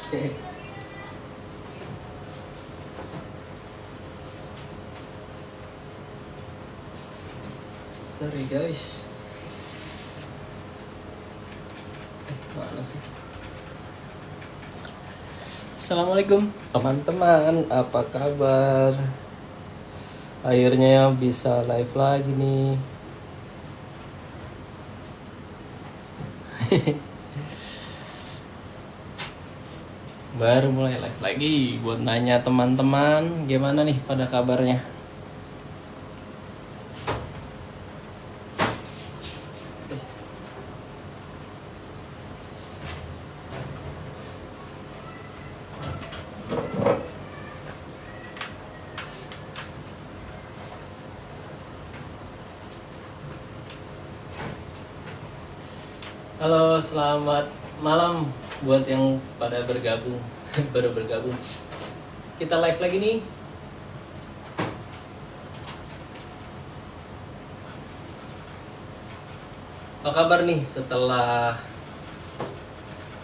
Sorry guys. Mana sih? Assalamualaikum teman-teman, apa kabar? Akhirnya bisa live lagi nih. Baru mulai live lagi buat nanya teman-teman gimana nih pada kabarnya. Halo, selamat malam buat yang pada bergabung, baru bergabung. Kita live lagi nih. Apa kabar nih setelah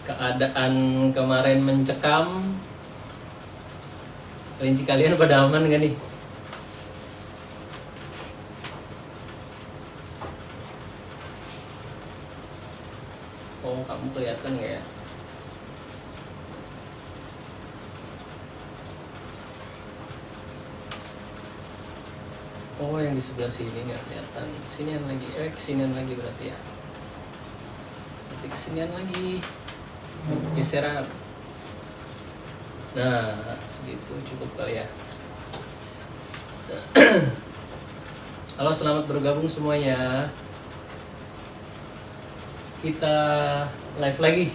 keadaan kemarin mencekam? Kelinci kalian pada aman gak nih? Oh, kamu kelihatan nggak ya? Oh, yang di sebelah sini nggak kelihatan. Sinian lagi, kesinian lagi berarti ya. Berarti kesinian lagi. Geseran. Nah, segitu cukup kali ya. Halo, selamat bergabung semuanya. Kita live lagi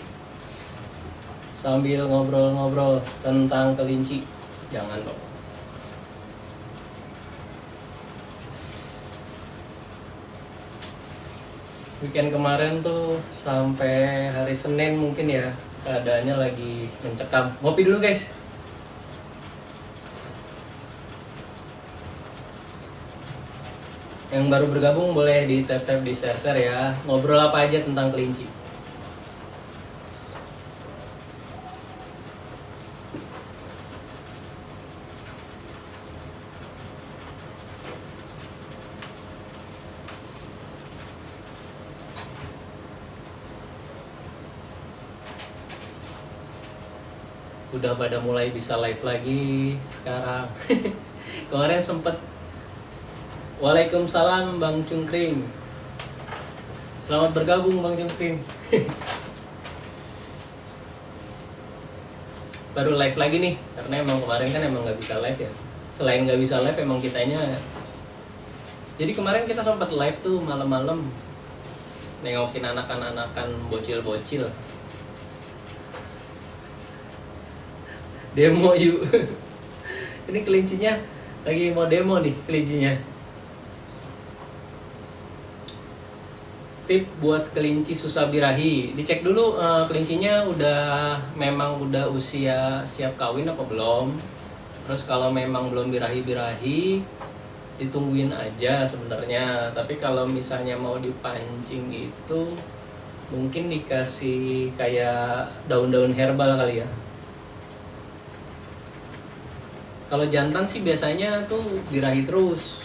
sambil ngobrol-ngobrol tentang kelinci. Jangan dong. Weekend kemarin tuh sampai hari Senin mungkin ya keadaannya lagi mencekam. Ngopi dulu guys. Yang baru bergabung boleh di tap-tap di share-share ya. Ngobrol apa aja tentang kelinci. Udah pada mulai bisa live lagi sekarang. Kemarin sempet. Waalaikumsalam Bang Cungkring. Selamat bergabung Bang Cungkring. Baru live lagi nih, karena emang kemarin kan emang nggak bisa live ya. Selain nggak bisa live, emang kitanya. Jadi kemarin kita sempat live tuh malam-malam, nengokin anakan-anakan bocil-bocil. Demo yuk. Ini kelincinya lagi mau demo nih kelincinya. Tip buat kelinci susah birahi, dicek dulu kelincinya memang udah usia siap kawin apa belum. Terus kalau memang belum birahi-birahi, ditungguin aja sebenarnya. Tapi kalau misalnya mau dipancing gitu, mungkin dikasih kayak daun-daun herbal kali ya. Kalau jantan sih biasanya tuh birahi terus.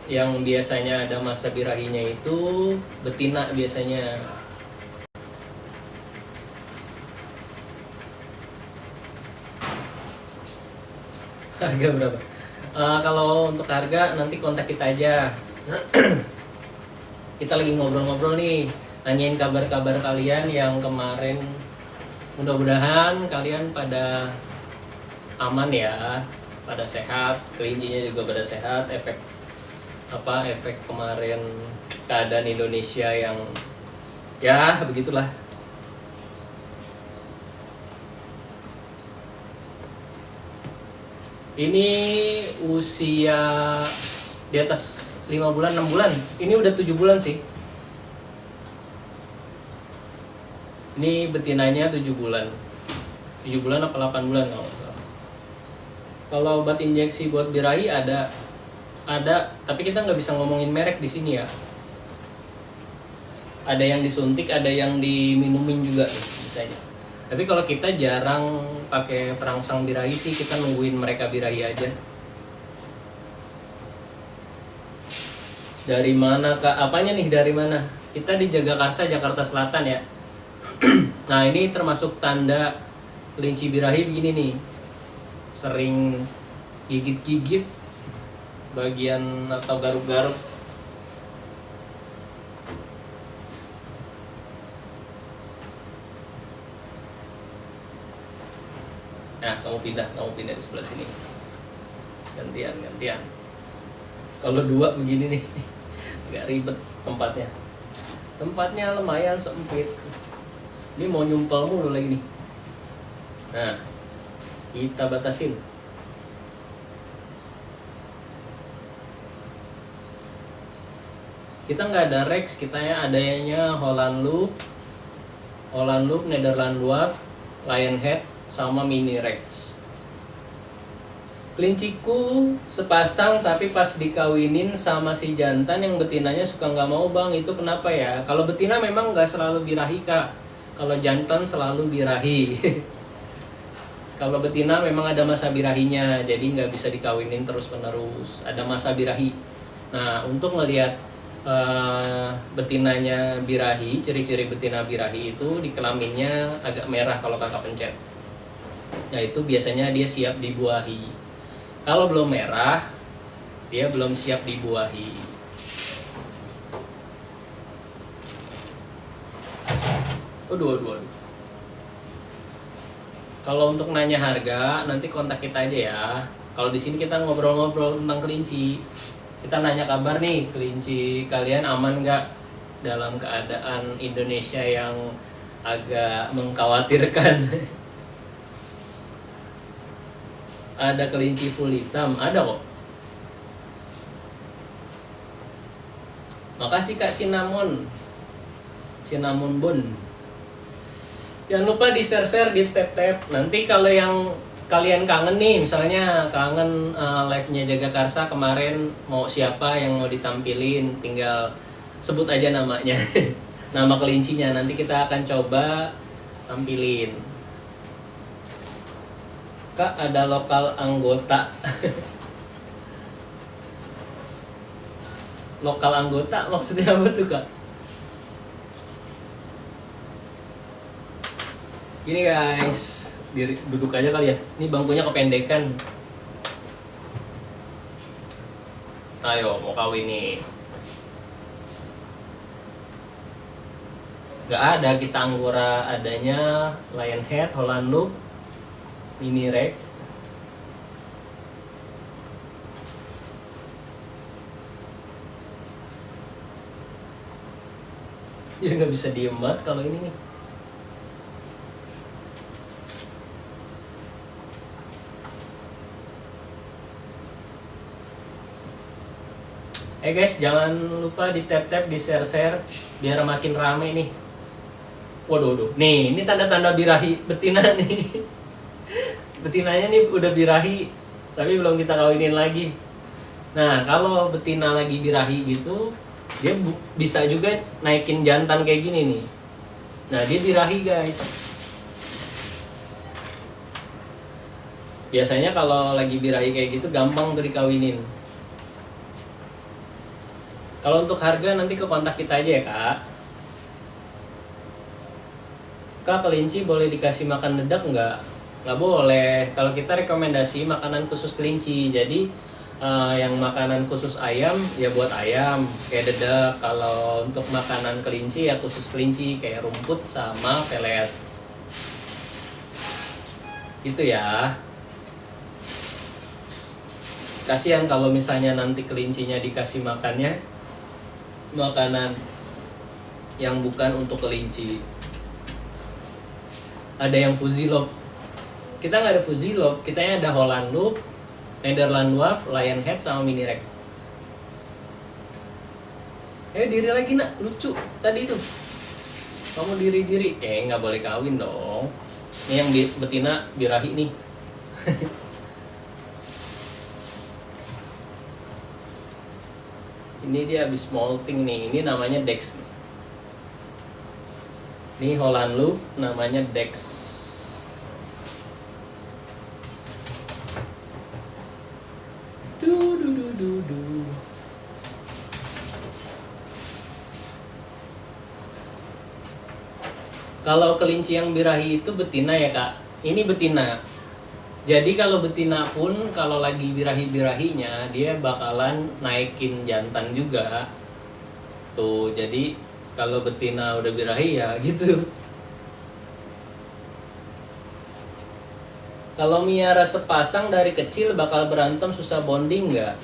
Yang biasanya ada masa birahinya itu betina biasanya. Harga berapa? Kalau untuk harga nanti kontak kita aja. Kita lagi ngobrol-ngobrol nih, nanyain kabar-kabar kalian yang kemarin. Mudah-mudahan kalian pada aman ya, pada sehat, kelincinya juga pada sehat. Efek kemarin keadaan Indonesia yang ya begitulah. Ini usia di atas 5 bulan, 6 bulan. Ini udah 7 bulan sih. Ini betinanya 7 bulan. 7 bulan apa 8 bulan kalau nggak salah. Kalau obat injeksi buat birahi ada, tapi kita nggak bisa ngomongin merek di sini ya. Ada yang disuntik, ada yang diminumin juga bisa aja. Tapi kalau kita jarang pakai perangsang birahi sih, kita nungguin mereka birahi aja. Dari mana Kak? Apanya nih, dari mana? Kita di Jagakarsa, Jakarta Selatan ya. Nah ini termasuk tanda kelinci birahi begini nih. Sering gigit-gigit bagian atau garuk-garuk. Nah, kamu pindah di sebelah sini. Gantian. Kalau dua begini nih, agak ribet tempatnya. Tempatnya lumayan sempit. Ini mau nyumpel mulu lagi nih. Nah, kita batasin. Kita nggak ada Rex, kita ya adanya Holland Loop, Netherland Dwarf, Lionhead, sama Mini Rex. Kelinciku sepasang, tapi pas dikawinin sama si jantan yang betinanya suka nggak mau bang. Itu kenapa ya? Kalau betina memang nggak selalu birahi kak. Kalau jantan selalu birahi. Kalau betina memang ada masa birahinya, jadi nggak bisa dikawinin terus menerus. Ada masa birahi. Nah untuk ngelihat betinanya birahi, ciri-ciri betina birahi itu di kelaminnya agak merah kalau kakak pencet. Nah itu biasanya dia siap dibuahi. Kalau belum merah, dia belum siap dibuahi. Aduh. Kalau untuk nanya harga, nanti kontak kita aja ya. Kalau di sini kita ngobrol-ngobrol tentang kelinci. Kita nanya kabar nih, kelinci kalian aman nggak dalam keadaan Indonesia yang agak mengkhawatirkan. Ada kelinci full hitam, ada kok. Makasih Kak Cinnamon Bun. Jangan lupa di share di tap. Nanti kalau yang kalian kangen nih, misalnya kangen live-nya Jagakarsa kemarin, mau siapa yang mau ditampilin, tinggal sebut aja namanya. Nama kelincinya, nanti kita akan coba tampilin. Kak, ada lokal anggota. Lokal anggota maksudnya apa tuh kak? Gini guys, duduk aja kali ya. Ini bangkunya kependekan. Ayo, mau kawin nih. Gak ada kita Anggora, adanya Lionhead, Holland Loop, Mini Rex. Ya nggak bisa diem banget kalau ini nih. Guys, jangan lupa di tap di share biar makin rame nih. Waduh. Nih, ini tanda-tanda birahi betina nih. Betinanya nih udah birahi, tapi belum kita kawinin lagi. Nah, kalau betina lagi birahi gitu, dia bisa juga naikin jantan kayak gini nih. Nah, dia birahi guys. Biasanya kalau lagi birahi kayak gitu gampang tuh dikawinin. Kalau untuk harga nanti ke kontak kita aja ya kak. Kak, kelinci boleh dikasih makan dedak nggak? Nggak boleh. Kalau kita rekomendasi makanan khusus kelinci. Jadi yang makanan khusus ayam ya buat ayam kayak dedak. Kalau untuk makanan kelinci ya khusus kelinci kayak rumput sama pelet. Gitu ya. Kasihan kalau misalnya nanti kelincinya dikasih makannya makanan yang bukan untuk kelinci. Ada yang Fuzilop. Kita nggak ada Fuzilop, kita ada Holland Loop, Netherland Dwarf, Lionhead sama Mini Rex. Diri lagi nak, lucu tadi itu. Kamu diri. Nggak boleh kawin dong. Ini yang betina birahi nih. Ini dia habis molting nih. Ini namanya Dex. Ini Holland Loop namanya Dex. du. Kalau kelinci yang birahi itu betina ya kak, ini betina. Jadi kalau betina pun kalau lagi birahi-birahinya dia bakalan naikin jantan juga. Tuh, jadi kalau betina udah birahi ya gitu. Kalau miara sepasang dari kecil bakal berantem susah bonding nggak?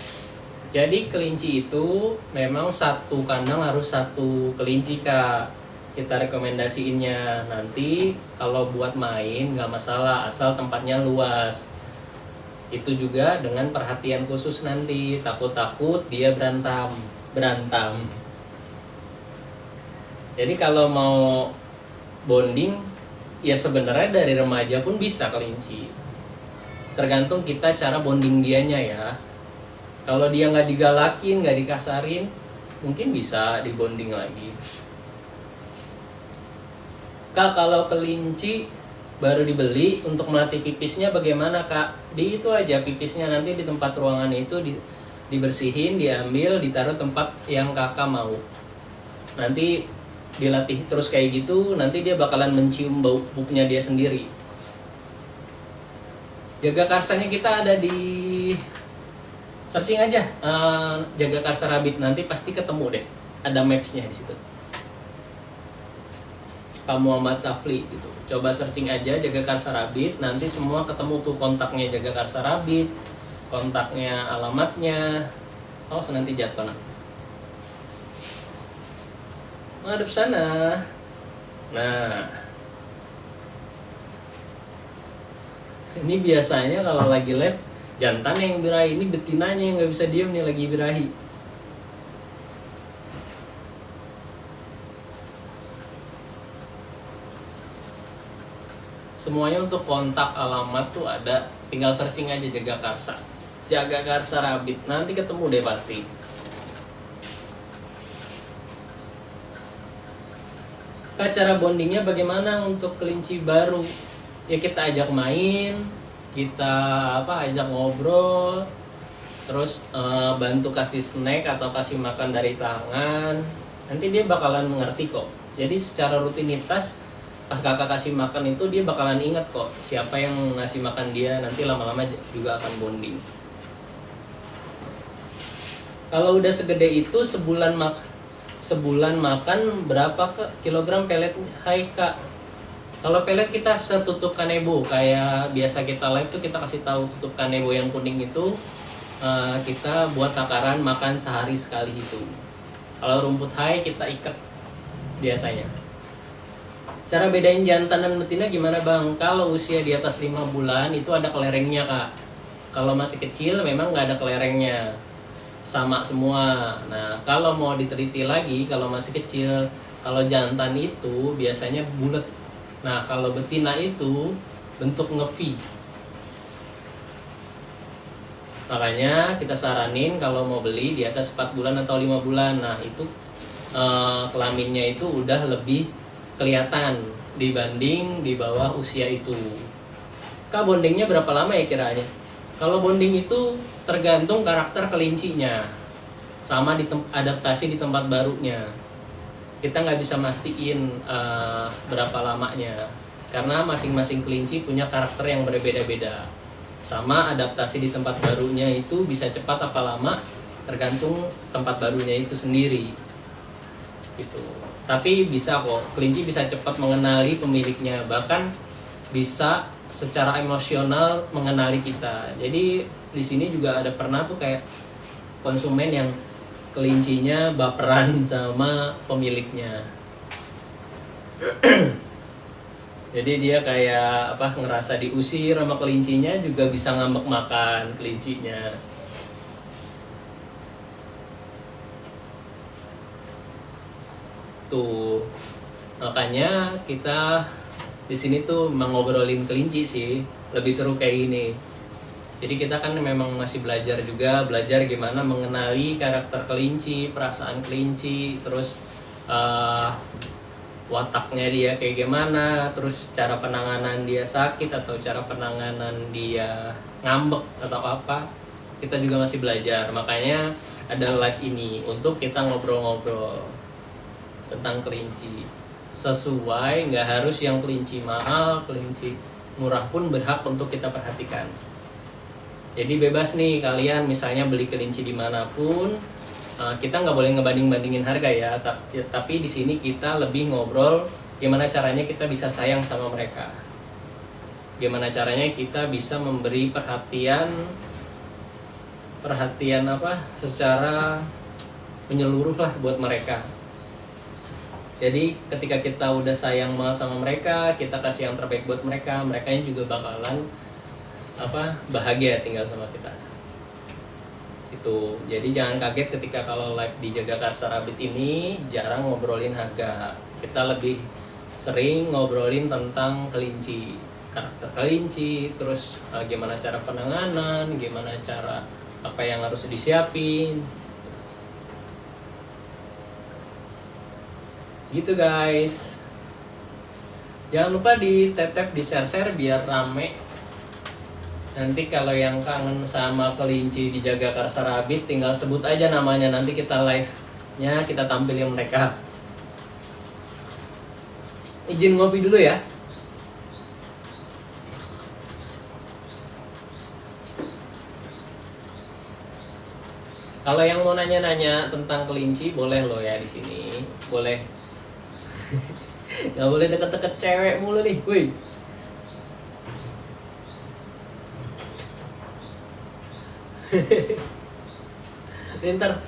Jadi kelinci itu memang satu kandang harus satu kelinci kak. Kita rekomendasiinnya nanti kalau buat main nggak masalah asal tempatnya luas. Itu juga dengan perhatian khusus nanti, takut-takut dia berantem. Jadi kalau mau bonding ya sebenarnya dari remaja pun bisa kelinci. Tergantung kita cara bonding dianya ya. Kalau dia nggak digalakin, nggak dikasarin, mungkin bisa dibonding lagi. Kak, kalau kelinci baru dibeli untuk melatih pipisnya bagaimana kak? Di itu aja pipisnya nanti di tempat ruangan itu dibersihin, diambil, ditaruh tempat yang kakak mau. Nanti dilatih terus kayak gitu, nanti dia bakalan mencium bau pupnya dia sendiri. Jaga karsanya kita ada di searching aja, jaga karsa rabbit, nanti pasti ketemu deh, ada mapsnya di situ. Pak Muhammad Safli gitu. Coba searching aja jaga karsa rabbit, nanti semua ketemu tuh kontaknya jaga karsa rabbit, kontaknya, alamatnya. Oh, nanti jatuh nak. Menghadap sana. Nah, ini biasanya kalau lagi lab jantan yang birahi, ini betinanya yang nggak bisa diem nih lagi birahi. Semuanya untuk kontak, alamat tuh ada, tinggal searching aja jaga karsa rabbit, nanti ketemu deh pasti. Kak, cara bondingnya bagaimana untuk kelinci baru? Ya kita ajak main, kita ajak ngobrol, terus bantu kasih snack atau kasih makan dari tangan, nanti dia bakalan mengerti kok. Jadi secara rutinitas pas kakak kasih makan itu dia bakalan ingat kok siapa yang ngasih makan dia, nanti lama-lama juga akan bonding. Kalau udah segede itu sebulan makan berapa kilogram pelet? Hai kak, kalau pelet kita setutup kanebo kayak biasa kita live tuh, kita kasih tahu tutup kanebo yang kuning itu kita buat takaran makan sehari sekali itu. Kalau rumput hai kita ikat biasanya. Cara bedain jantan dan betina gimana bang? Kalau usia di atas 5 bulan itu ada kelerengnya kak. Kalau masih kecil memang nggak ada kelerengnya, sama semua. Nah kalau mau diteliti lagi, kalau masih kecil, kalau jantan itu biasanya bulat. Nah kalau betina itu bentuk nge-V. Makanya kita saranin kalau mau beli di atas 4 bulan atau 5 bulan. Nah itu kelaminnya itu udah lebih kelihatan dibanding di bawah usia itu. Kak, bondingnya berapa lama ya kiranya? Kalau bonding itu tergantung karakter kelincinya sama adaptasi di tempat barunya. Kita nggak bisa mastiin berapa lamanya karena masing-masing kelinci punya karakter yang berbeda-beda. Sama adaptasi di tempat barunya itu bisa cepat apa lama tergantung tempat barunya itu sendiri gitu. Tapi bisa kok, kelinci bisa cepat mengenali pemiliknya, bahkan bisa secara emosional mengenali kita. Jadi di sini juga ada pernah tuh kayak konsumen yang kelincinya baperan sama pemiliknya. Jadi dia kayak ngerasa diusir sama kelincinya, juga bisa ngambek makan kelincinya. Tuh, makanya kita di sini tuh ngobrolin kelinci sih, lebih seru kayak gini. Jadi kita kan memang masih belajar gimana mengenali karakter kelinci, perasaan kelinci, terus wataknya dia kayak gimana, terus cara penanganan dia sakit atau cara penanganan dia ngambek atau apa. kita juga masih belajar. Makanya ada live ini untuk kita ngobrol-ngobrol tentang kelinci. Sesuai, nggak harus yang kelinci mahal, kelinci murah pun berhak untuk kita perhatikan. Jadi bebas nih kalian misalnya beli kelinci dimanapun, kita nggak boleh ngebanding-bandingin harga ya. Tapi di sini kita lebih ngobrol gimana caranya kita bisa sayang sama mereka. Gimana caranya kita bisa memberi perhatian apa secara menyeluruh lah buat mereka. Jadi ketika kita udah sayang banget sama mereka, kita kasih yang terbaik buat mereka, mereka juga bakalan bahagia tinggal sama kita. Itu. Jadi jangan kaget ketika kalau live di Jagakarsa Rabbit ini jarang ngobrolin harga. Kita lebih sering ngobrolin tentang kelinci, karakter kelinci, terus gimana cara penanganan, gimana cara apa yang harus disiapin. Gitu guys. Jangan lupa di tap-tap, di share-share biar rame. Nanti kalau yang kangen sama kelinci di Jagakarsa Rabbit tinggal sebut aja namanya, nanti kita live-nya kita tampilin mereka. Izin ngopi dulu ya. Kalau yang mau nanya-nanya tentang kelinci boleh loh ya di sini. Boleh. Gak boleh deket-deket cewek mulu nih, wih. Ntar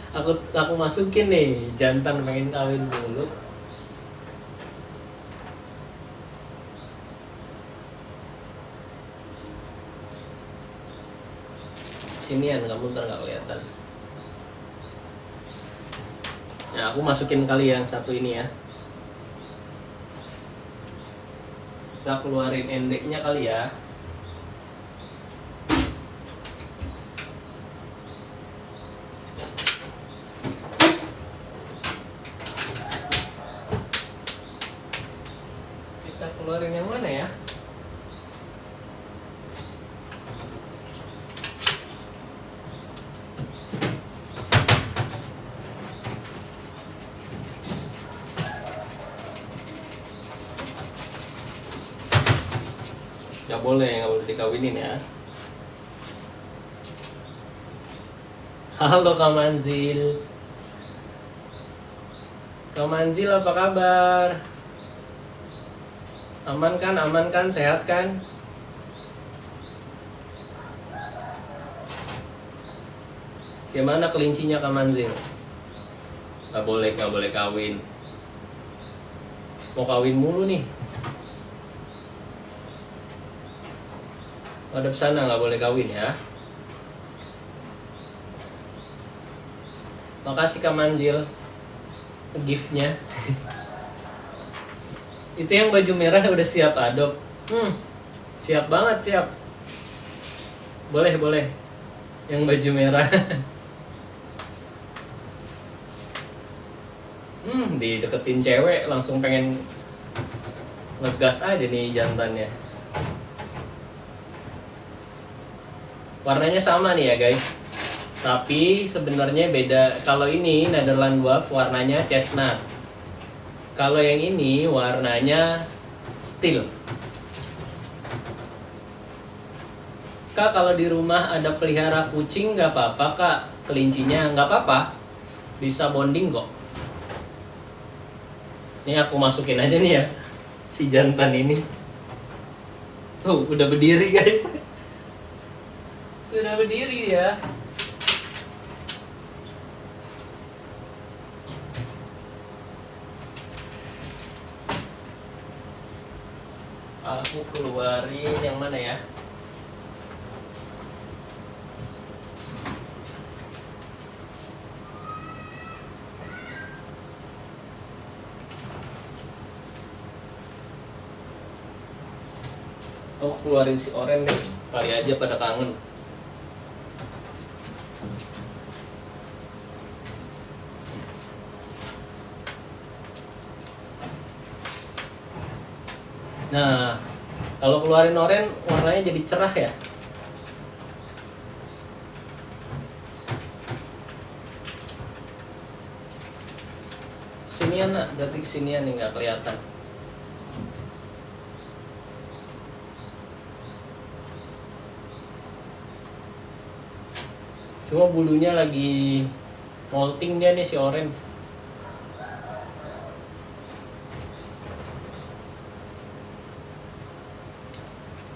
aku masukin nih, jantan pengen kawin dulu. Sinian kamu ntar gak kelihatan. Nah, aku masukin kali yang satu ini ya. Kita keluarin endeknya kali ya. Kita keluarin yang mana ya? Nggak boleh dikawinin ya. Halo Kak Manzil. Kak Manzil apa kabar? Aman kan, sehat kan? Gimana kelincinya Kak Manzil? Nggak boleh kawin. Mau kawin mulu nih. Hadap sana, nggak boleh kawin ya. Makasih Kak Manzil gift-nya. Itu yang baju merah udah siap adop. Siap banget, siap. Boleh yang baju merah. Dideketin cewek langsung pengen ngegas aja nih jantannya. Warnanya sama nih ya guys, tapi sebenarnya beda. Kalau ini Netherland Dwarf warnanya chestnut. Kalau yang ini warnanya steel. Kak, kalau di rumah ada pelihara kucing nggak apa-apa Kak? Kelincinya nggak apa-apa, bisa bonding kok. Ini aku masukin aja nih ya, si jantan ini. Udah berdiri guys. Sudah berdiri ya. Aku keluarin yang mana ya? Aku keluarin si oren deh. Kali aja pada kangen. Nah, kalau keluarin oren warnanya jadi cerah ya. kesinian nak, berarti kesinian nih nggak kelihatan. Cuma bulunya lagi molting dia nih si oren.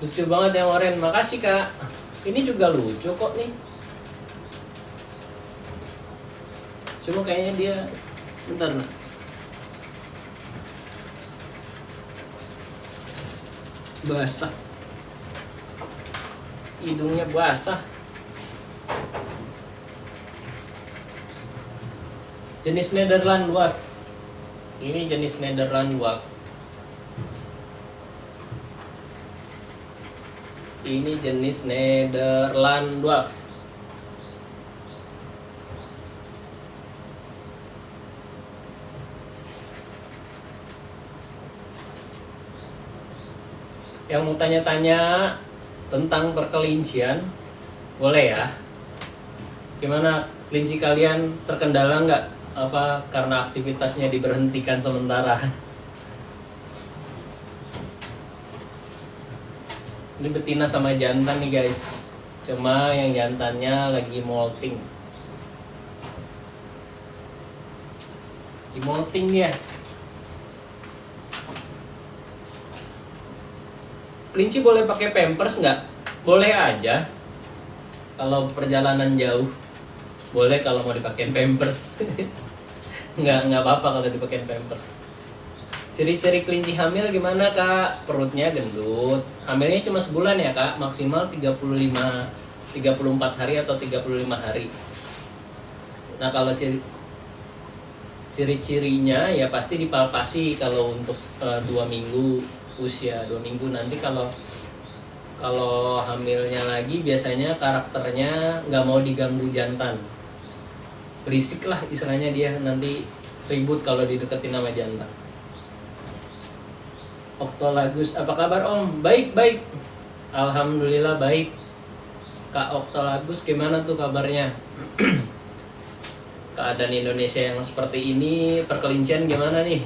Lucu banget yang oren, makasih kak. Ini juga lucu kok nih. Cuma kayaknya dia, bentar nak. Basah. Hidungnya basah. Jenis Nederland Dwarf. Ini jenis Nederland Dwarf. Ini jenis Nederland Dwarf. Yang mau tanya-tanya tentang perkelincian, boleh ya. Gimana kelinci kalian, terkendala nggak? Apa karena aktivitasnya diberhentikan sementara? Ini betina sama jantan nih guys. Cuma yang jantannya lagi molting. Lagi molting dia. Kelinci boleh pakai pampers nggak? Boleh aja. Kalau perjalanan jauh, boleh kalau mau dipakai pampers. nggak apa-apa kalau dipakai pampers. Ciri-ciri kelinci hamil gimana kak? Perutnya gendut. Hamilnya cuma sebulan ya kak, maksimal 34 hari atau 35 hari. Nah kalau ciri-cirinya ya pasti dipalpasi kalau untuk 2 minggu, usia 2 minggu. Nanti kalau hamilnya lagi biasanya karakternya nggak mau diganggu jantan. Berisik lah istilahnya dia, nanti ribut kalau dideketin sama jantan. Oktolagus, apa kabar om? Baik. Alhamdulillah baik. Kak Oktolagus gimana tuh kabarnya? Keadaan Indonesia yang seperti ini, perkelincian gimana nih?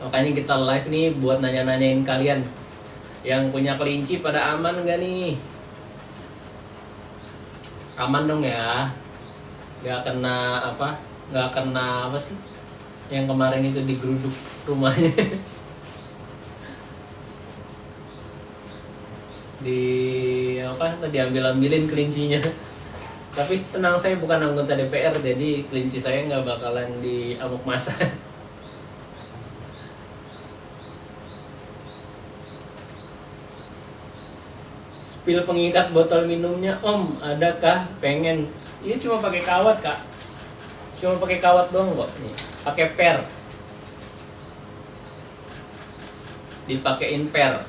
Makanya kita live nih buat nanya-nanyain kalian. Yang punya kelinci pada aman gak nih? Aman dong ya. Gak kena apa sih yang kemarin itu digeruduk rumahnya. Diambil-ambilin kelincinya. Tapi tenang, saya bukan anggota DPR, jadi kelinci saya nggak bakalan diamuk masa. Spill pengikat botol minumnya om, adakah? Pengen. Ini cuma pakai kawat kak, cuma pakai kawat doang kok. Nih pakai per, dipakein per.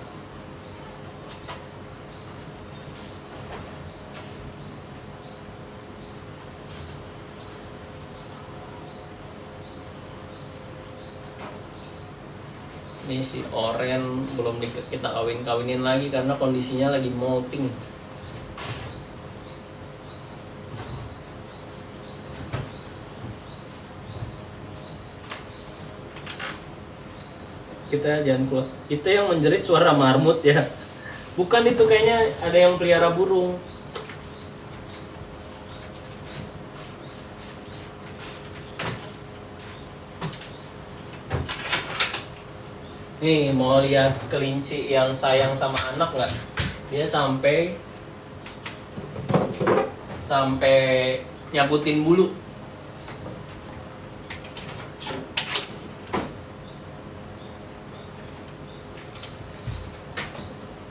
Ini si oren belum kita kawinin lagi karena kondisinya lagi molting. Kita jangan keluar. Itu yang menjerit suara marmut ya. Bukan, itu kayaknya ada yang pelihara burung. Nih mau lihat kelinci yang sayang sama anak nggak? Dia sampai nyabutin bulu.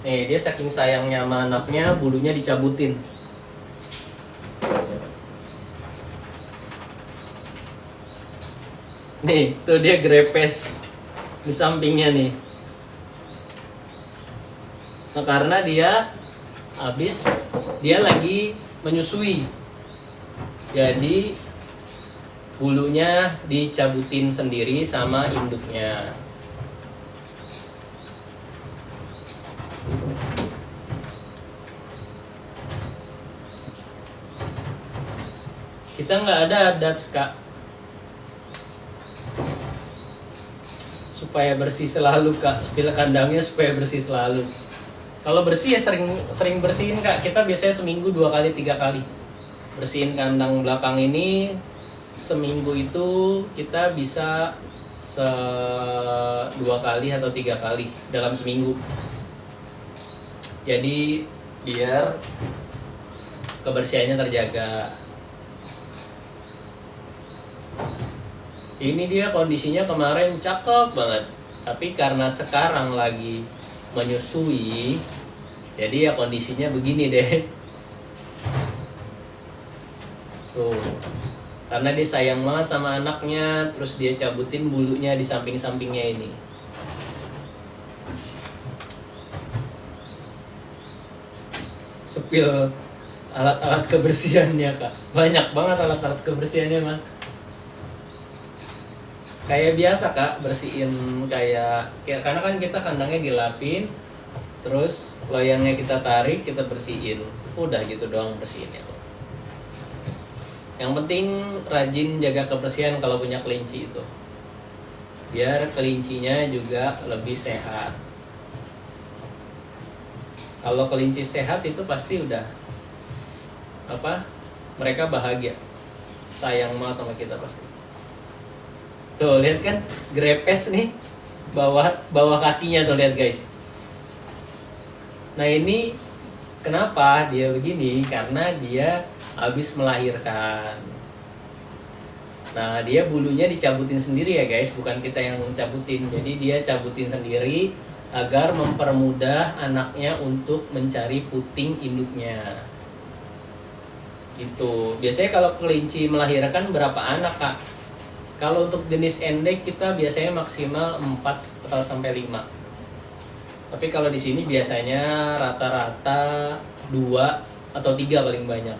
Nih dia saking sayangnya sama anaknya, bulunya dicabutin. Nih tuh dia grepes di sampingnya nih. Nah, karena dia lagi menyusui, jadi bulunya dicabutin sendiri sama induknya. Kita nggak ada Dutch kak, supaya bersih selalu Kak, spill kandangnya supaya bersih selalu. Kalau bersih ya sering bersihin Kak, kita biasanya seminggu 2 kali 3 kali bersihin kandang belakang ini. Seminggu itu kita bisa 2 kali atau 3 kali dalam seminggu. Jadi biar kebersihannya terjaga. Ini dia kondisinya kemarin cakep banget, tapi karena sekarang lagi menyusui, jadi ya kondisinya begini deh. Tuh, karena dia sayang banget sama anaknya, terus dia cabutin bulunya di samping-sampingnya ini. Sepil alat-alat kebersihannya Kak, banyak banget alat-alat kebersihannya mah. Kayak biasa Kak, bersihin kayak karena kan kita kandangnya dilapin, terus loyangnya kita tarik, kita bersihin. Udah gitu doang bersihinnya. Yang penting rajin jaga kebersihan kalau punya kelinci itu. Biar kelincinya juga lebih sehat. Kalau kelinci sehat itu pasti udah mereka bahagia. Sayang banget sama kita pasti. Tuh lihat kan, grepes nih bawah kakinya tuh, lihat guys. Nah ini kenapa dia begini? Karena dia habis melahirkan. Nah dia bulunya dicabutin sendiri ya guys, bukan kita yang cabutin. Jadi dia cabutin sendiri agar mempermudah anaknya untuk mencari puting induknya. Itu biasanya kalau kelinci melahirkan berapa anak Kak? Kalau untuk jenis endek kita biasanya maksimal 4 atau sampai 5. Tapi kalau di sini biasanya rata-rata 2 atau 3 paling banyak.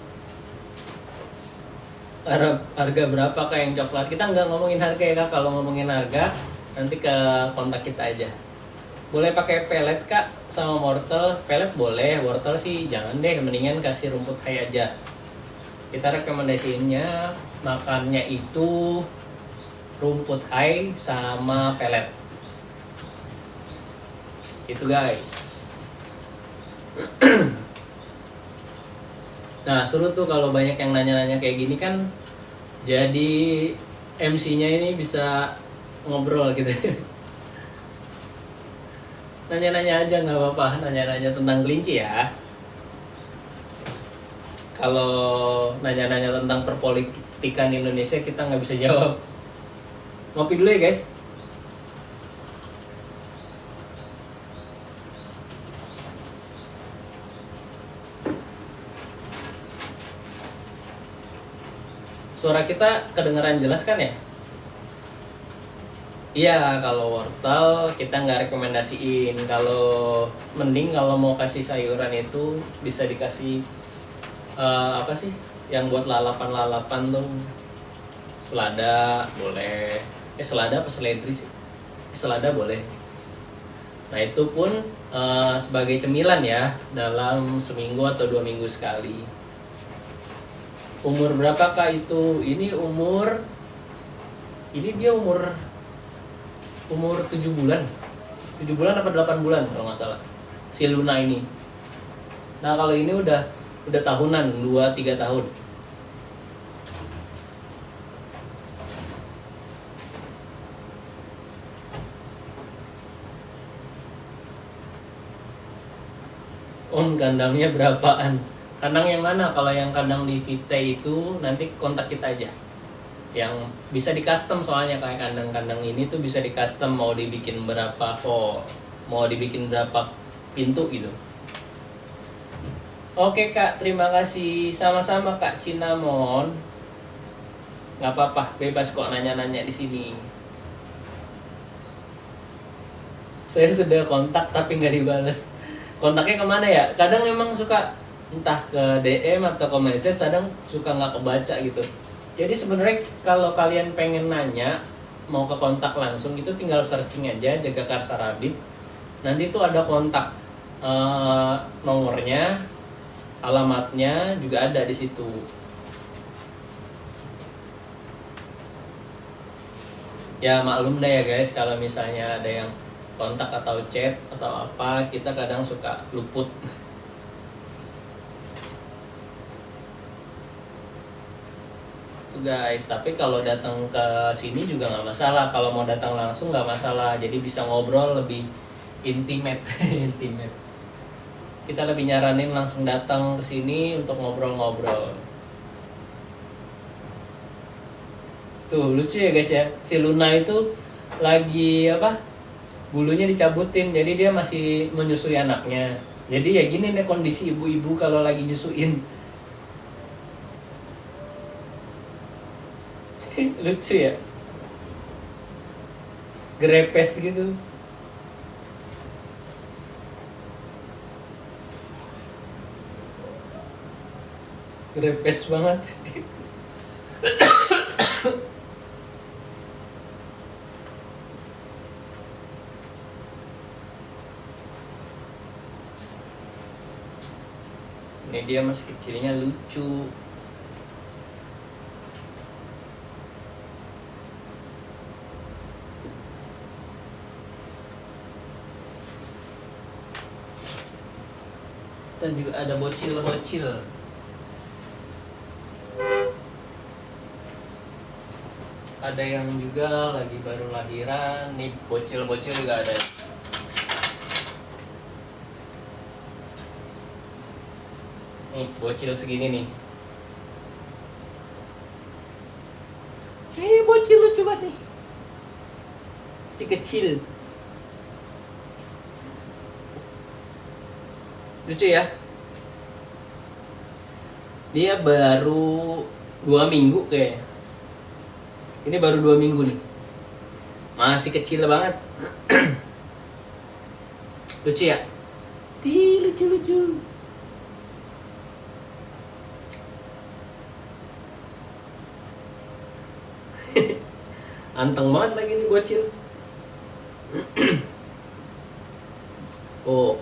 Harga berapa Kak yang coklat? Kita nggak ngomongin harga ya Kak. Kalau ngomongin harga nanti ke kontak kita aja. Boleh pakai pelet Kak sama wortel. Pelet boleh, wortel sih jangan deh, mendingan kasih rumput hai aja. Kita rekomendasiinnya makannya itu rumput hai sama pelet. Itu guys. Nah seru tuh kalau banyak yang nanya-nanya kayak gini kan, jadi MC-nya ini bisa ngobrol gitu. Nanya-nanya aja nggak apa-apa, nanya-nanya tentang kelinci ya. Kalau nanya-nanya tentang perpolitikan Indonesia kita nggak bisa jawab. Ngopi dulu ya guys. Suara kita kedengeran jelas kan ya? Iya, kalau wortel kita nggak rekomendasiin. Kalau mending kalau mau kasih sayuran itu bisa dikasih apa sih? Yang buat lalapan-lalapan tuh, selada boleh. Selada apa seledri sih? Selada boleh. Nah itu pun sebagai cemilan ya, dalam seminggu atau 2 minggu sekali. Umur berapa Kak itu? Ini dia umur 7 bulan. 7 bulan apa 8 bulan kalau nggak salah. Si Luna ini. Nah kalau ini udah tahunan, 2-3 tahun. Kandangnya berapaan? Kandang yang mana? Kalau yang kandang di Vite itu nanti kontak kita aja. Yang bisa di custom, soalnya kayak kandang-kandang ini tuh bisa di custom, mau dibikin berapa mau dibikin berapa pintu gitu. Oke Kak, terima kasih. Sama-sama Kak Cinnamon. Nggak apa-apa, bebas kok nanya-nanya di sini. Saya sudah kontak tapi nggak dibales. Kontaknya kemana ya? Kadang emang suka entah ke DM atau ke message, kadang suka nggak kebaca gitu. Jadi sebenarnya kalau kalian pengen nanya mau ke kontak langsung itu tinggal searching aja Jagakarsa Rabbit. Nanti tuh ada kontak, nomornya, alamatnya juga ada di situ. Ya maklum deh ya guys, kalau misalnya ada yang kontak atau chat atau apa, kita kadang suka luput. Tuh guys, tapi kalau datang ke sini juga nggak masalah. Kalau mau datang langsung nggak masalah, jadi bisa ngobrol lebih intimate. Intimate. Kita lebih nyaranin langsung datang ke sini untuk ngobrol-ngobrol. Tuh lucu ya guys ya, si Luna itu lagi apa, bulunya dicabutin, jadi dia masih menyusui anaknya. Jadi ya gini nih kondisi ibu-ibu kalau lagi nyusuin. Lucu ya, grepes gitu. Grepes banget. Ini dia masih kecilnya lucu. Dan juga ada bocil-bocil. Ada yang juga lagi baru lahiran. Nih bocil-bocil juga ada. Nih bocil segini nih. Nih bocil lucu banget nih. Si kecil. Lucu ya. Dia baru 2 minggu kayak. Ini baru 2 minggu nih. Masih kecil banget. Lucu ya? Lucu-lucu. Anteng banget lagi nih bocil. Oh,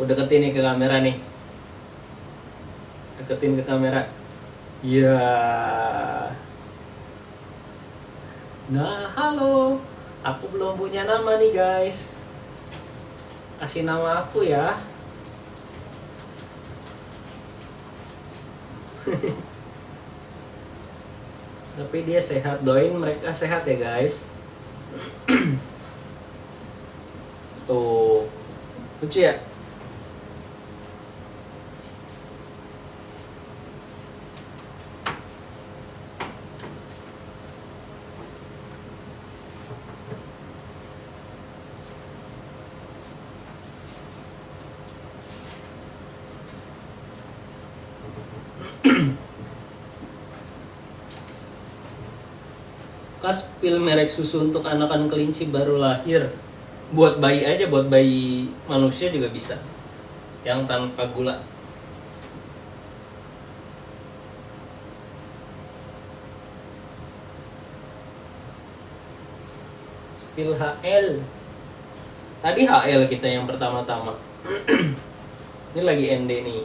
udah deketin nih ke kamera nih. Deketin ke kamera. Iya. Nah, halo. Aku belum punya nama nih, guys. Kasih nama aku ya. Tapi dia sehat, doain mereka sehat ya, guys. Tuh. Lucu ya? Pil merek susu untuk anakan kelinci baru lahir. Buat bayi aja, buat bayi manusia juga bisa. Yang tanpa gula. Spil HL. Tadi HL kita yang pertama-tama. Ini lagi ND nih.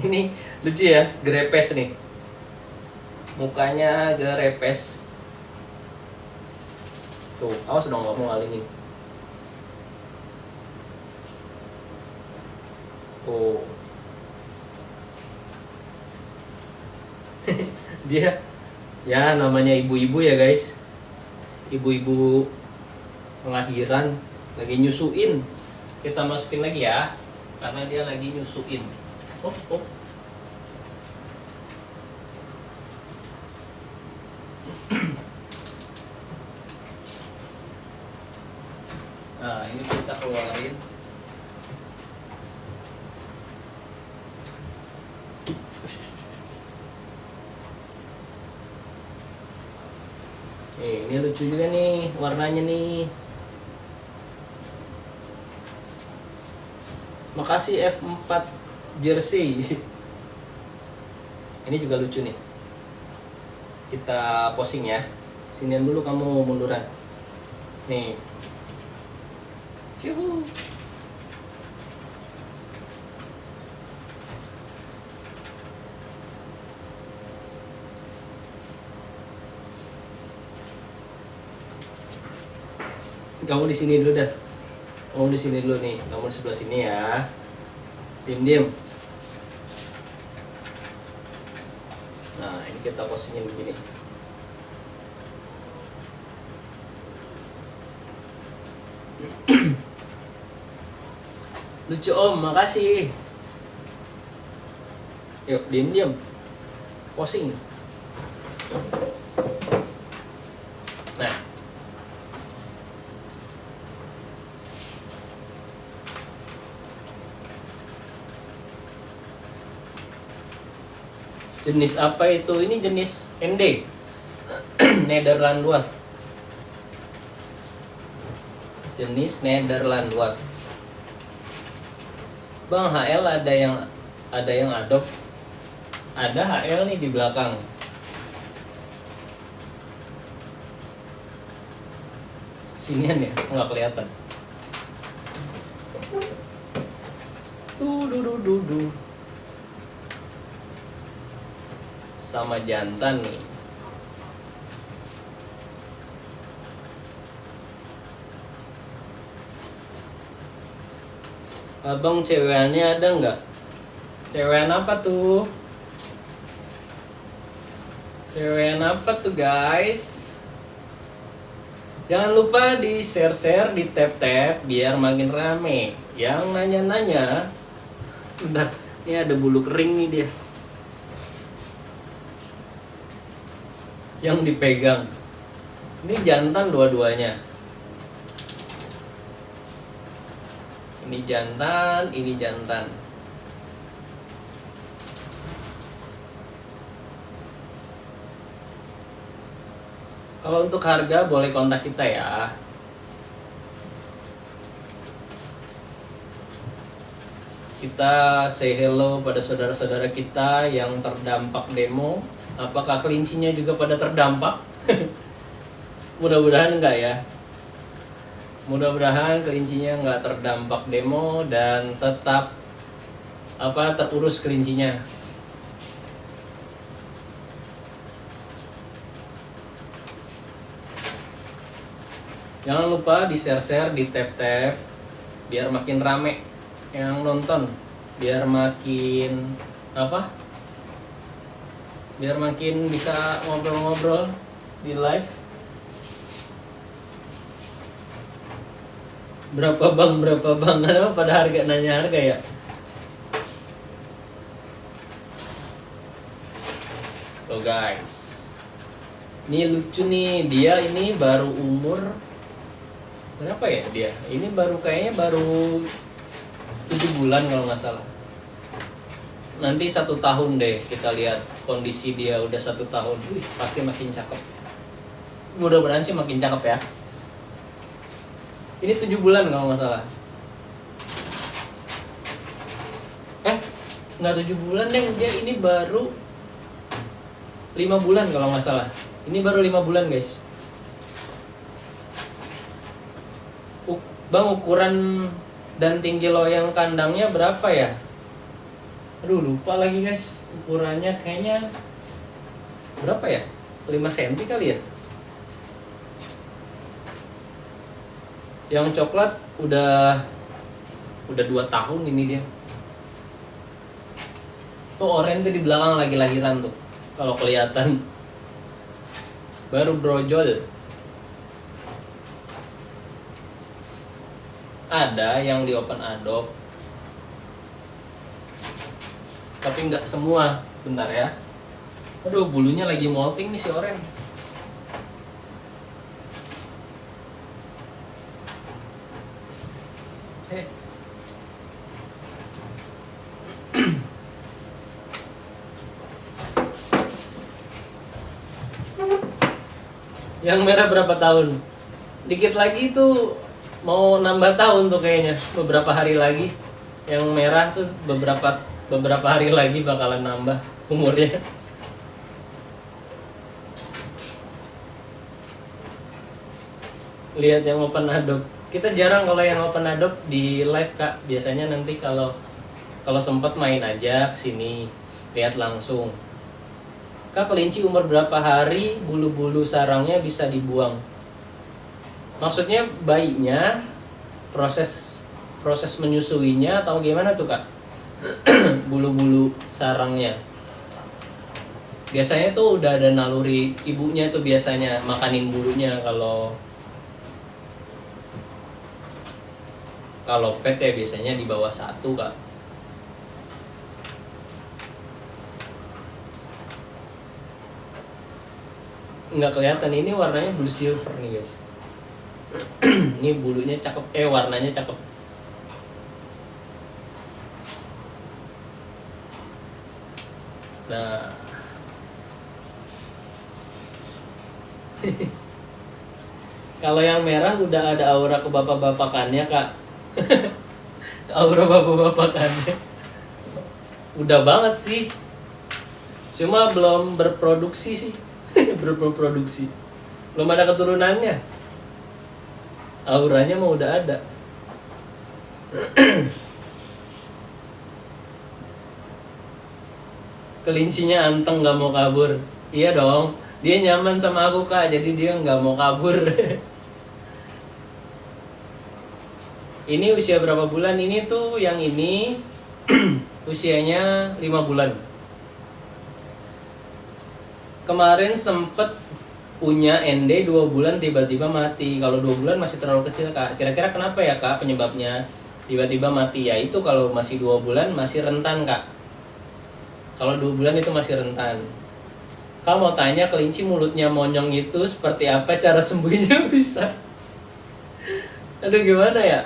Ini lucu ya, grepes nih. Mukanya grepes. Tuh, awas dong nggak mau ngalingin. Oh. Dia ya namanya ibu-ibu ya guys. Ibu-ibu ngelahiran lagi nyusuin. Kita masukin lagi ya, karena dia lagi nyusuin. Oh. Nah, ini kita keluarin. Ini lucu juga nih warnanya nih. Makasih F4 jersey. Ini juga lucu nih. Kita posing ya. Sinian dulu kamu munduran. Nih. Yuhu. Kamu di sini dulu dah. Kamu di sini dulu nih. Kamu di sebelah sini ya. Diam-diam. Nah, ini kita posisinya begini. Lucu Om, makasih. Yuk, diam-diam. Posing. Nah. Jenis apa itu? Ini jenis ND. Nederlandwat. Jenis Nederlandwat. Bang, HL ada yang adopt. Ada HL nih di belakang. Sinian ya, nggak kelihatan. Duh. Sama jantan nih. Abang cewekannya ada nggak? Cewekan apa tuh? Cewekan apa tuh guys? Jangan lupa di share-share, di tap-tap biar makin rame. Yang nanya-nanya, bentar, ini ada bulu kering nih dia. Yang dipegang. Ini jantan dua-duanya. Ini jantan. Kalau untuk harga boleh kontak kita ya. Kita say hello pada saudara-saudara kita yang terdampak demo. Apakah kelincinya juga pada terdampak? Mudah-mudahan enggak ya. Mudah-mudahan kelincinya nggak terdampak demo dan tetap terurus kelincinya. Jangan lupa di share-share, di tap-tap biar makin rame yang nonton, biar makin biar makin bisa ngobrol-ngobrol di live. Berapa bang? Ada pada harga, nanya harga ya. Tuh guys, ini lucu nih, dia ini baru umur berapa ya dia? Ini kayaknya baru 7 bulan kalau nggak salah. Nanti 1 tahun deh kita lihat kondisi dia udah 1 tahun. Wih, pasti makin cakep. Mudah-mudahan sih makin cakep ya. Ini 7 bulan kalau nggak salah. Nggak 7 bulan deh, dia ini baru 5 bulan kalau nggak salah. Ini baru 5 bulan guys. Bang, ukuran dan tinggi loyang kandangnya berapa ya? Aduh, lupa lagi guys. Ukurannya kayaknya berapa ya? 5 cm kali ya? Yang coklat udah 2 tahun ini dia. Tuh oren tuh di belakang lagi lahiran tuh. Kalau kelihatan baru brojol. Ada yang di open adopt. Tapi nggak semua. Bentar ya. Aduh, bulunya lagi molting nih si oren. Yang merah berapa tahun? Dikit lagi tuh mau nambah tahun tuh kayaknya. Beberapa hari lagi. Yang merah tuh beberapa hari lagi bakalan nambah umurnya. Lihat yang open adopt. Kita jarang kalau yang open adopt di live Kak. Biasanya nanti kalau sempat main aja kesini, lihat langsung. Kak, kelinci umur berapa hari bulu-bulu sarangnya bisa dibuang? Maksudnya bayinya proses menyusuinya atau gimana tuh kak? Bulu-bulu sarangnya. Biasanya tuh udah ada naluri ibunya tuh biasanya makanin bulunya kalau pet ya biasanya di bawah 1 kak. Nggak kelihatan, ini warnanya blue silver nih guys. Ini bulunya cakep, warnanya cakep. Nah kalau yang merah udah ada aura kebapak-bapakannya kak. Aura bapak-bapakannya udah banget sih, cuma belum berproduksi sih. Belum ada keturunannya. Auranya mah udah ada. Kelincinya anteng gak mau kabur. Iya dong, dia nyaman sama aku kak, jadi dia gak mau kabur. Ini usia berapa bulan? Ini tuh yang ini usianya 5 bulan. Kemarin sempet punya ND 2 bulan tiba-tiba mati. Kalau 2 bulan masih terlalu kecil kak. Kira-kira kenapa ya kak penyebabnya tiba-tiba mati? Ya itu kalau masih 2 bulan masih rentan kak. Kalau 2 bulan itu masih rentan. Kak mau tanya, kelinci mulutnya monyong itu seperti apa cara sembuhnya bisa? Aduh gimana ya?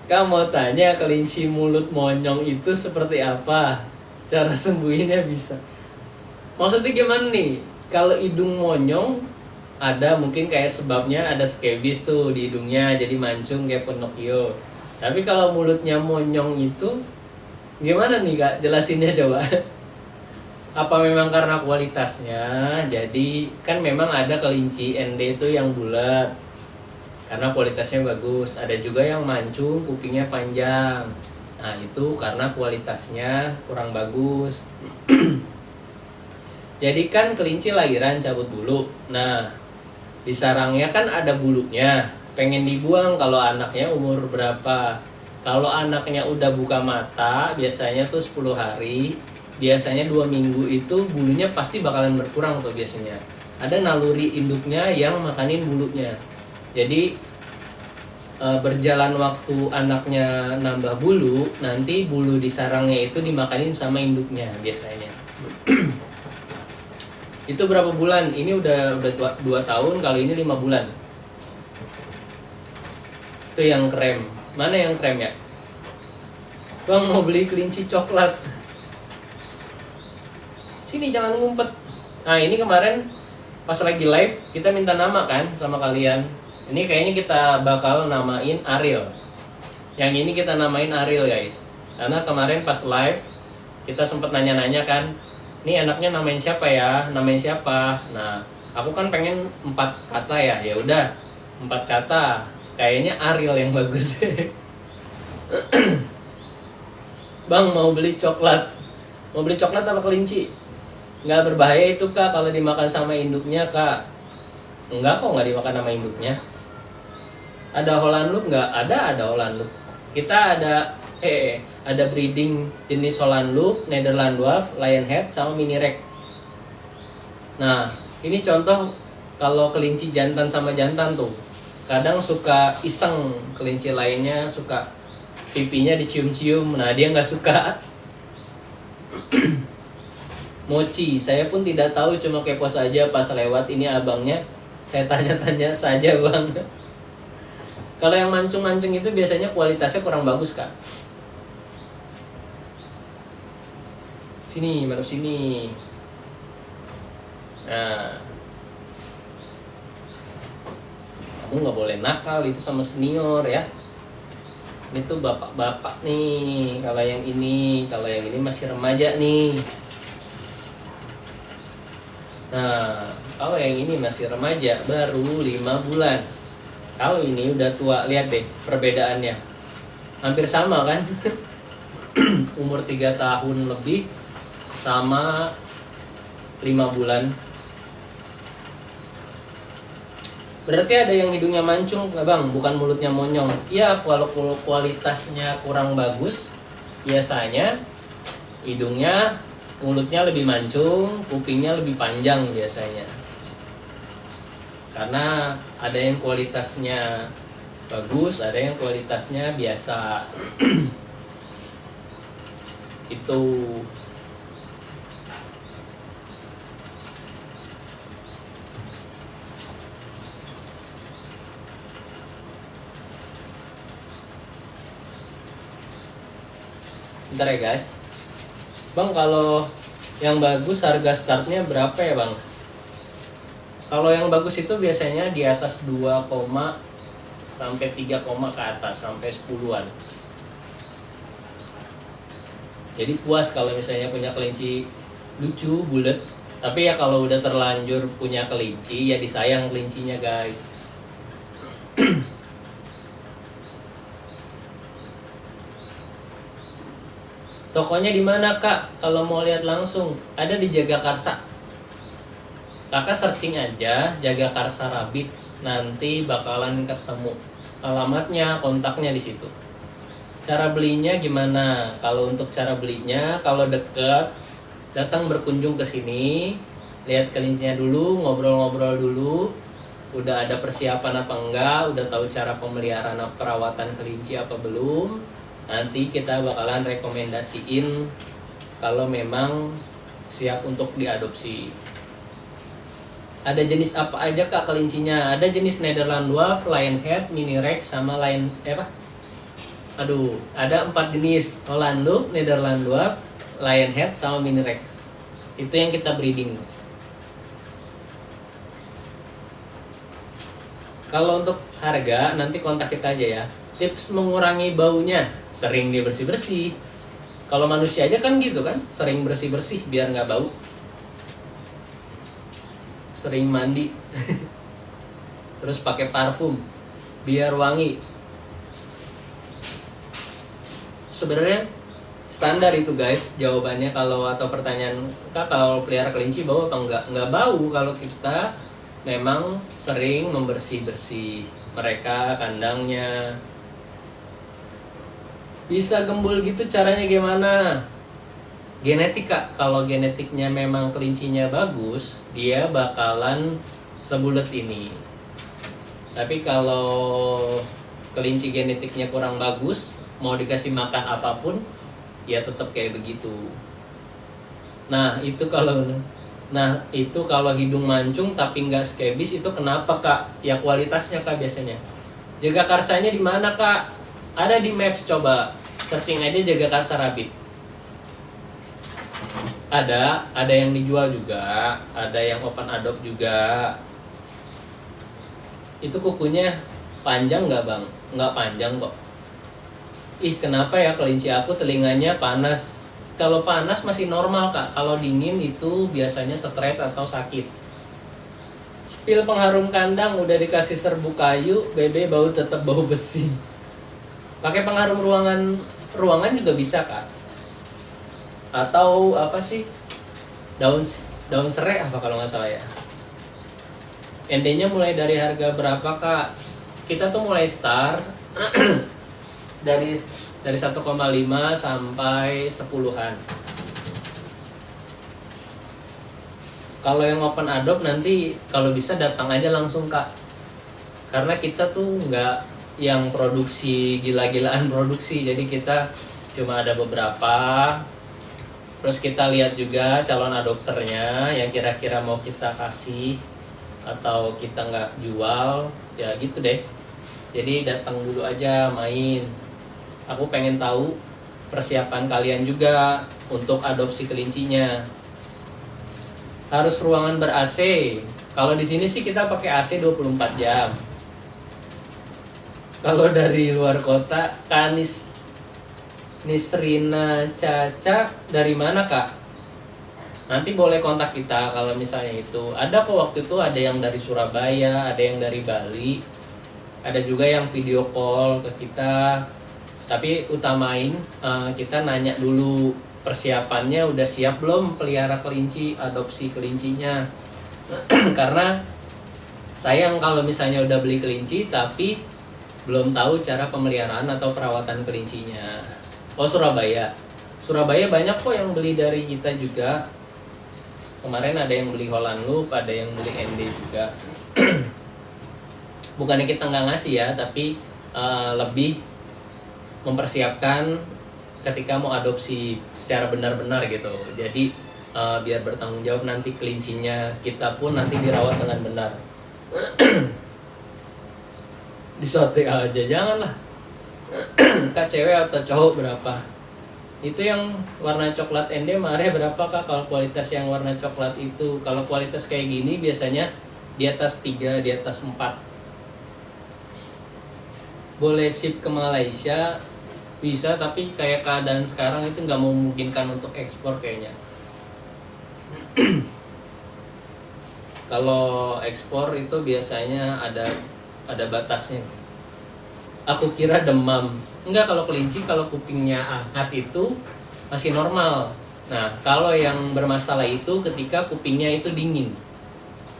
Kak mau tanya, kelinci mulut monyong itu seperti apa cara sembuhnya bisa? Maksudnya gimana nih? Kalau hidung monyong ada mungkin kayak sebabnya ada skebis tuh di hidungnya jadi mancung kayak Pinocchio. Tapi kalau mulutnya monyong itu gimana nih kak? Jelasinnya coba. Apa memang karena kualitasnya? Jadi kan memang ada kelinci ND itu yang bulat karena kualitasnya bagus. Ada juga yang mancung kupingnya panjang. Nah itu karena kualitasnya kurang bagus. Jadi kan kelinci lahiran cabut bulu. Nah di sarangnya kan ada bulunya, pengen dibuang kalau anaknya umur berapa. Kalau anaknya udah buka mata biasanya tuh 10 hari, biasanya 2 minggu itu bulunya pasti bakalan berkurang tuh biasanya. Ada naluri induknya yang makanin bulunya. Jadi berjalan waktu anaknya nambah bulu, nanti bulu di sarangnya itu dimakanin sama induknya biasanya. Itu berapa bulan? Ini udah 2 tahun, kalau ini 5 bulan. Itu yang krem. Mana yang krem ya? Bang mau beli kelinci coklat. Sini jangan ngumpet. Nah ini kemarin pas lagi live kita minta nama kan sama kalian. Ini kayaknya kita bakal namain Ariel. Yang ini kita namain Ariel guys. Karena kemarin pas live kita sempet nanya-nanya kan, ini anaknya namain siapa ya? Namain siapa? Nah, aku kan pengen 4 kata ya. Ya udah, 4 kata. Kayaknya Ariel yang bagus. Bang mau beli coklat. Mau beli coklat apa kelinci? Nggak berbahaya itu kak kalau dimakan sama induknya kak. Enggak kok, nggak dimakan sama induknya. Ada Holland Loop nggak? Ada Holland Loop. Kita ada breeding jenis Holland Loop, Netherland Dwarf, Lionhead, sama Mini Rek. Nah, ini contoh kalau kelinci jantan sama jantan tuh. Kadang suka iseng, kelinci lainnya suka pipinya dicium-cium. Nah, dia nggak suka. Mochi, saya pun tidak tahu, cuma kepo saja pas lewat ini abangnya. Saya tanya-tanya saja bang. Kalau yang mancung-mancung itu biasanya kualitasnya kurang bagus kak. Sini, madep sini. Nah, kamu nggak boleh nakal itu sama senior ya. Ini tuh bapak-bapak nih. Kalau yang ini masih remaja nih. Nah, kalau yang ini masih remaja, baru 5 bulan. Kalau ini udah tua, lihat deh perbedaannya. Hampir sama kan? Umur 3 tahun lebih sama 5 bulan. Berarti ada yang hidungnya mancung nggak bang? Bukan mulutnya monyong. Iya, kalau kualitasnya kurang bagus, biasanya hidungnya, mulutnya lebih mancung, kupingnya lebih panjang biasanya. Karena ada yang kualitasnya bagus, ada yang kualitasnya biasa. Itu. Bentar ya guys. Bang, kalau yang bagus harga startnya berapa ya bang? Kalau yang bagus itu biasanya di atas 2, sampai 3, ke atas, sampai 10-an. Jadi puas kalau misalnya punya kelinci lucu, bulat. Tapi ya kalau udah terlanjur punya kelinci, ya disayang kelincinya guys. Tokonya di mana kak? Kalau mau lihat langsung, ada di Jagakarsa. Kakak searching aja Jagakarsa Rabbit, nanti bakalan ketemu alamatnya, kontaknya di situ. Cara belinya gimana? Kalau untuk cara belinya, kalau deket, datang berkunjung ke sini, lihat kelincinya dulu, ngobrol-ngobrol dulu. Udah ada persiapan apa enggak? Udah tahu cara pemeliharaan perawatan kelinci apa belum? Nanti kita bakalan rekomendasiin kalau memang siap untuk diadopsi. Ada jenis apa aja kak kelincinya? Ada jenis Nederland Dwarf, Lionhead, Mini Rex, sama ada 4 jenis: Hollando, Nederland Dwarf, Lionhead, sama Mini Rex. Itu yang kita breeding. Kalau untuk harga nanti kontak kita aja ya. Tips mengurangi baunya, sering dia bersih-bersih. Kalau manusia aja kan gitu kan, sering bersih-bersih biar nggak bau. Sering mandi. Terus pakai parfum biar wangi. Sebenarnya standar itu guys jawabannya. Kalau atau pertanyaan kak, kalau pelihara kelinci bau apa enggak bau kalau kita memang sering membersih-bersih mereka kandangnya. Bisa gembul gitu caranya gimana? Genetik kak, kalau genetiknya memang kelincinya bagus, dia bakalan sebulet ini. Tapi kalau kelinci genetiknya kurang bagus, mau dikasih makan apapun, ya tetap kayak begitu. Nah itu kalau hidung mancung tapi nggak skebis, itu kenapa kak? Ya kualitasnya kak biasanya. Jagakarsanya di mana kak? Ada di Maps, coba searching aja Jagakarsa Rabbit. Ada yang dijual juga, ada yang open adopt juga. Itu kukunya panjang nggak bang? Nggak panjang kok. Ih kenapa ya kelinci aku telinganya panas? Kalau panas masih normal kak, kalau dingin itu biasanya stres atau sakit. Spill pengharum kandang udah dikasih serbuk kayu, bebe bau tetap bau besi. Pakai pengharum ruangan juga bisa kak. Atau apa sih, daun serai apa kalau nggak salah ya. ND-nya mulai dari harga berapa kak? Kita tuh mulai start dari 1,5 sampai 10-an. Kalau yang open adopt nanti kalau bisa datang aja langsung kak. Karena kita tuh nggak yang produksi gila-gilaan produksi, jadi kita cuma ada beberapa. Terus kita lihat juga calon adopternya yang kira-kira mau kita kasih atau kita nggak jual, ya gitu deh. Jadi datang dulu aja main. Aku pengen tahu persiapan kalian juga untuk adopsi kelincinya. Harus ruangan ber-AC. Kalau di sini sih kita pakai AC 24 jam. Kalau dari luar kota, Kanis Nisrina Caca dari mana kak? Nanti boleh kontak kita kalau misalnya itu. Ada kok waktu itu ada yang dari Surabaya, ada yang dari Bali, ada juga yang video call ke kita. Tapi utamain kita nanya dulu persiapannya udah siap belum pelihara kelinci, adopsi kelincinya. Karena Sayang kalau misalnya udah beli kelinci tapi belum tahu cara pemeliharaan atau perawatan kelincinya. Oh, Surabaya. Surabaya banyak kok yang beli dari kita juga. Kemarin ada yang beli Holland Loop, ada yang beli ND juga. Bukannya kita nggak ngasih ya, tapi lebih mempersiapkan ketika mau adopsi secara benar-benar gitu. Jadi biar bertanggung jawab nanti kelincinya, kita pun nanti dirawat dengan benar. Disote aja, janganlah. Kak, cewek atau cowok berapa? Itu yang warna coklat ND Mare berapa Kak? Kalau kualitas yang warna coklat itu, kalau kualitas kayak gini biasanya di atas 3, di atas 4. Boleh ship ke Malaysia bisa, tapi kayak keadaan sekarang itu nggak memungkinkan untuk ekspor kayaknya. Kalau ekspor itu biasanya ada batasnya. Aku kira demam. Enggak, kalau kelinci kalau kupingnya hangat itu masih normal. Nah, kalau yang bermasalah itu ketika kupingnya itu dingin.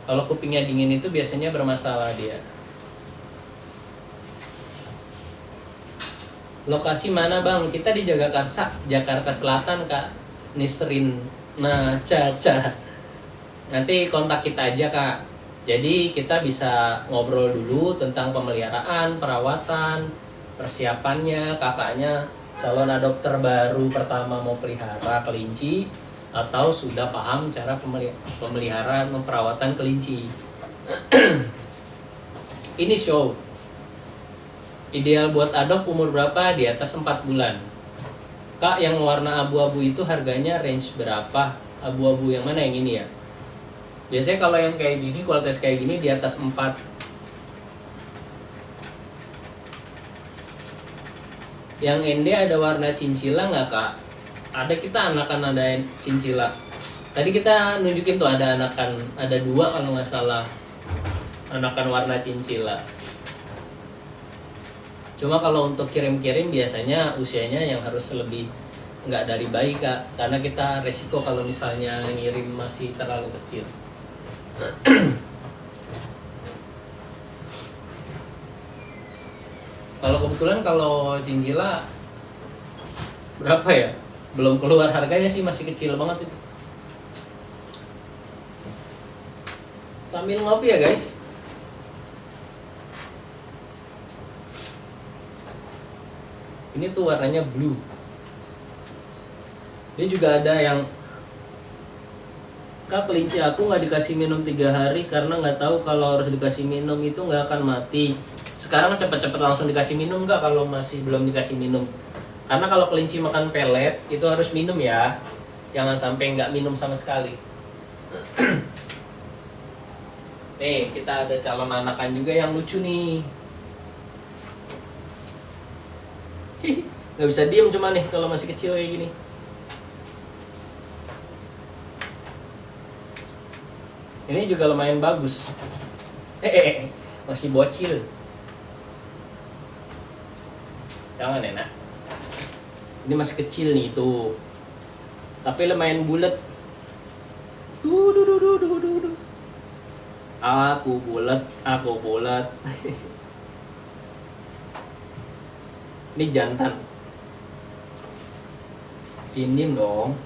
Kalau kupingnya dingin itu biasanya bermasalah dia. Lokasi mana Bang? Kita di Jagakarsa, Jakarta Selatan Kak. Nisrin. Nah, Caca. Nanti kontak kita aja Kak. Jadi kita bisa ngobrol dulu tentang pemeliharaan, perawatan, persiapannya. Kakaknya calon adopter baru pertama mau pelihara kelinci atau sudah paham cara pemeliharaan dan perawatan kelinci. Ini show. Ideal buat adop umur berapa? Di atas 4 bulan. Kak, yang warna abu-abu itu harganya range berapa? Abu-abu yang mana, yang ini ya? Biasanya kalau yang kayak gini, kualitas kayak gini di atas 4. Yang ND ada warna cincila nggak Kak? Ada, kita anakan ada cincila. Tadi kita nunjukin tuh ada anakan, ada 2 kalau nggak salah. Anakan warna cincila. Cuma kalau untuk kirim-kirim biasanya usianya yang harus lebih nggak dari bayi Kak, karena kita resiko kalau misalnya ngirim masih terlalu kecil. Kalau kebetulan kalau cincila berapa ya? Belum keluar harganya sih, masih kecil banget itu. Sambil ngopi ya guys. Ini tuh warnanya blue. Ini juga ada yang, Kak, kelinci aku nggak dikasih minum 3 hari karena nggak tahu kalau harus dikasih minum itu nggak akan mati. Sekarang cepet-cepet langsung dikasih minum nggak kalau masih belum dikasih minum? Karena kalau kelinci makan pelet itu harus minum ya. Jangan sampai nggak minum sama sekali. Nih, kita ada calon anakan juga yang lucu nih. Nggak bisa diem cuma nih kalau masih kecil kayak gini. Ini juga lumayan bagus. Masih bocil. Jangan enak. Ini masih kecil nih itu. Tapi lumayan bulat. Aku bulat, aku bulat. Ini jantan. Diem dong.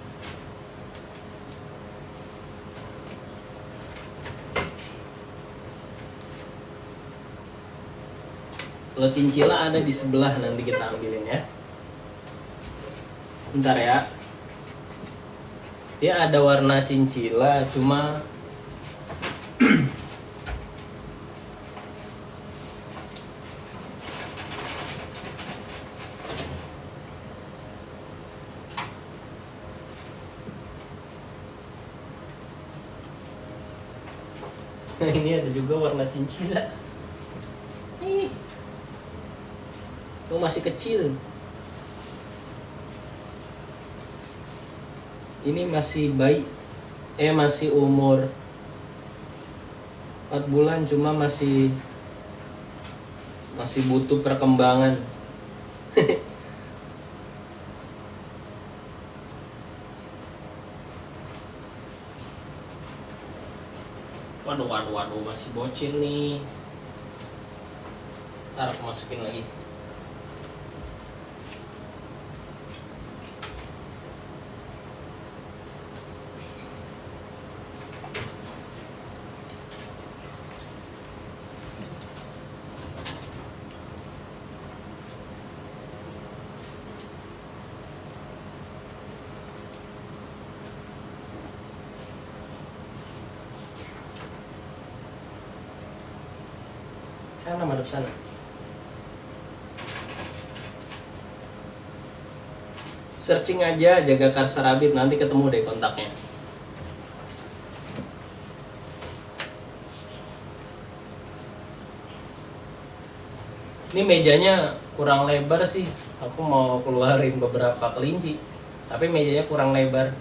Kalau cincila ada di sebelah, nanti kita ambilin ya. Bentar ya. Dia ada warna cincila, cuma ini ada juga warna cincila. Itu masih kecil. Ini masih bayi. Masih umur 4 bulan, cuma masih butuh perkembangan. Waduh, masih bocil nih. Ntar aku masukin lagi. Sana madep sana. Searching aja Jagakarsa Rabbit, nanti ketemu deh kontaknya. Ini mejanya kurang lebar sih. Aku mau keluarin beberapa kelinci, tapi mejanya kurang lebar.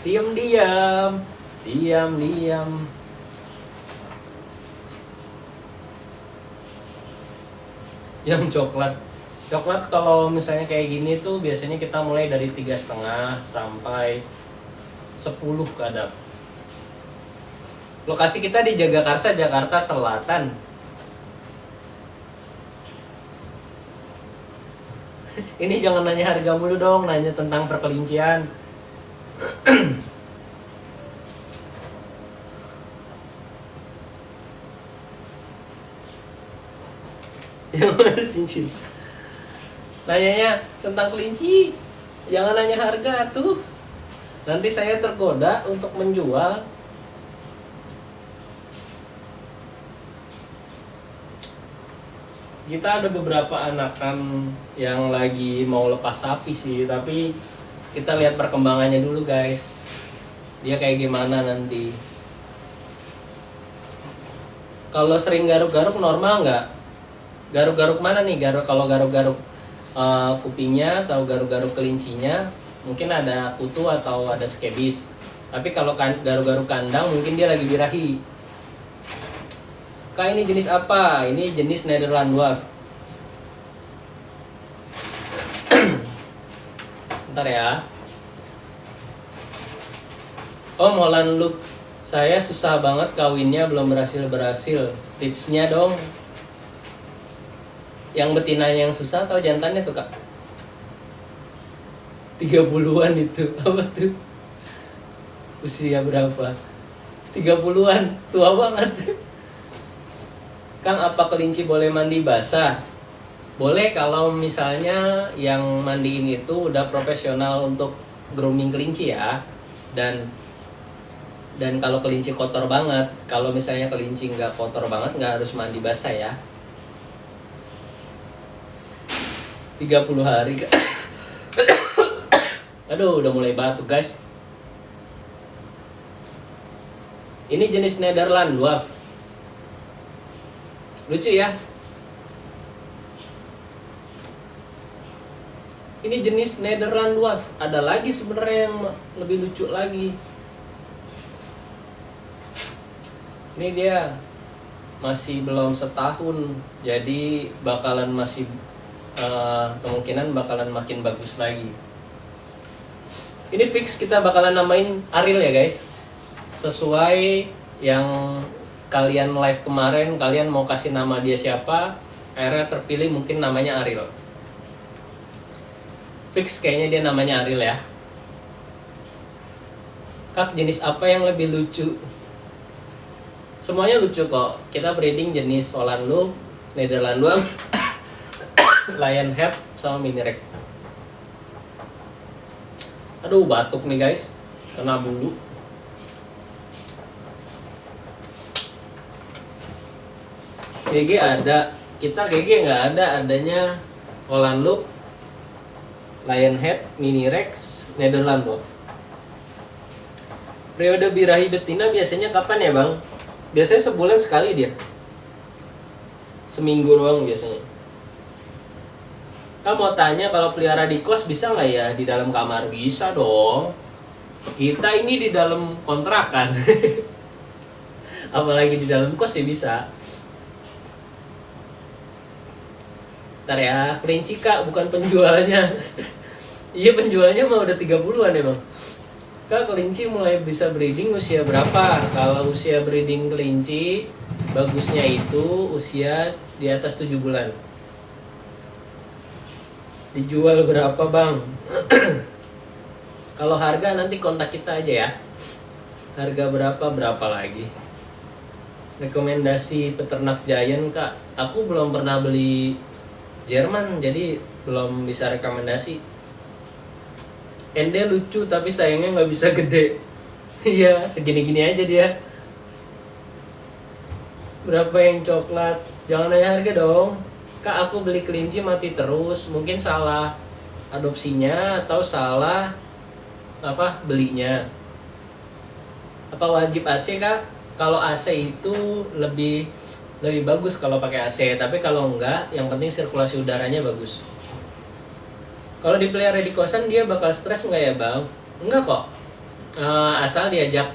Diam. Yang coklat kalau misalnya kayak gini tuh biasanya kita mulai dari 3,5 sampai 10 kadang. Lokasi kita di Jagakarsa, Jakarta Selatan. Ini jangan nanya harga mulu dong, nanya tentang perkelincian. Yang mana cincin? Nanyanya tentang kelinci, jangan nanya harga tuh. Nanti saya tergoda untuk menjual. Kita ada beberapa anakan yang lagi mau lepas sapi sih, tapi kita lihat perkembangannya dulu guys. Dia kayak gimana nanti. Kalau sering garuk-garuk normal nggak? Garuk-garuk mana nih? Kalau garuk-garuk kupingnya atau garuk-garuk kelincinya mungkin ada kutu atau ada skebis. Tapi kalau garuk-garuk kandang mungkin dia lagi birahi. Kak, ini jenis apa? Ini jenis Nederland Dwarf. Bentar ya. Om, Holland Look. Saya susah banget kawinnya, belum berhasil. Tipsnya dong. Yang betinanya yang susah atau jantannya tuh kak? 30-an itu. Apa tuh? Usia berapa? 30-an. Tua banget. Kang, apa kelinci boleh mandi basah? Boleh kalau misalnya yang mandiin itu udah profesional untuk grooming kelinci ya. Dan kalau kelinci kotor banget, kalau misalnya kelinci nggak kotor banget, nggak harus mandi basah ya. 30 hari. Aduh, udah mulai batuk guys. Ini jenis Nederland Dwarf. Lucu ya. Ini jenis Nederland Dwarf. Ada lagi sebenarnya yang lebih lucu lagi. Ini dia masih belum setahun, jadi bakalan masih kemungkinan bakalan makin bagus lagi. Ini fix kita bakalan namain Ariel ya guys. Sesuai yang kalian live kemarin, kalian mau kasih nama dia siapa, akhirnya terpilih mungkin namanya Ariel. Fix kayaknya dia namanya Ariel ya. Kak, jenis apa yang lebih lucu? Semuanya lucu kok. Kita breeding jenis Holland Look, Nederland Dwarf, Lion Head, sama Mini Rex. Aduh, batuk nih guys, kena bulu. GG ada, kita GG nggak ada, adanya Holland Look, Lion Head, Mini Rex, Nederland Dwarf. Periode birahi betina biasanya kapan ya bang? Biasanya sebulan sekali dia. Seminggu doang biasanya. Kamu mau tanya kalau pelihara di kos bisa nggak ya? Di dalam kamar bisa dong. Kita ini di dalam kontrakan. Apalagi di dalam kos ya bisa. Ntar ya, kelinci kak bukan penjualnya. Iya, penjualnya mah udah 30-an ya bang. Kak, kelinci mulai bisa breeding usia berapa? Kalau usia breeding kelinci bagusnya itu usia di atas 7 bulan. Dijual berapa bang? Kalau harga nanti kontak kita aja ya. Harga berapa lagi? Rekomendasi peternak Giant kak, aku belum pernah beli Jerman jadi belum bisa rekomendasi. Ende lucu tapi sayangnya nggak bisa gede. Iya, segini-gini aja dia. Berapa yang coklat? Jangan nanya harga dong. Kak, aku beli kelinci mati terus. Mungkin salah adopsinya atau salah apa belinya. Apa wajib AC kak? Kalau AC itu lebih bagus kalau pakai AC. Tapi kalau enggak, yang penting sirkulasi udaranya bagus. Kalau dipelihara di kosan dia bakal stres nggak ya bang? Enggak kok. Asal diajak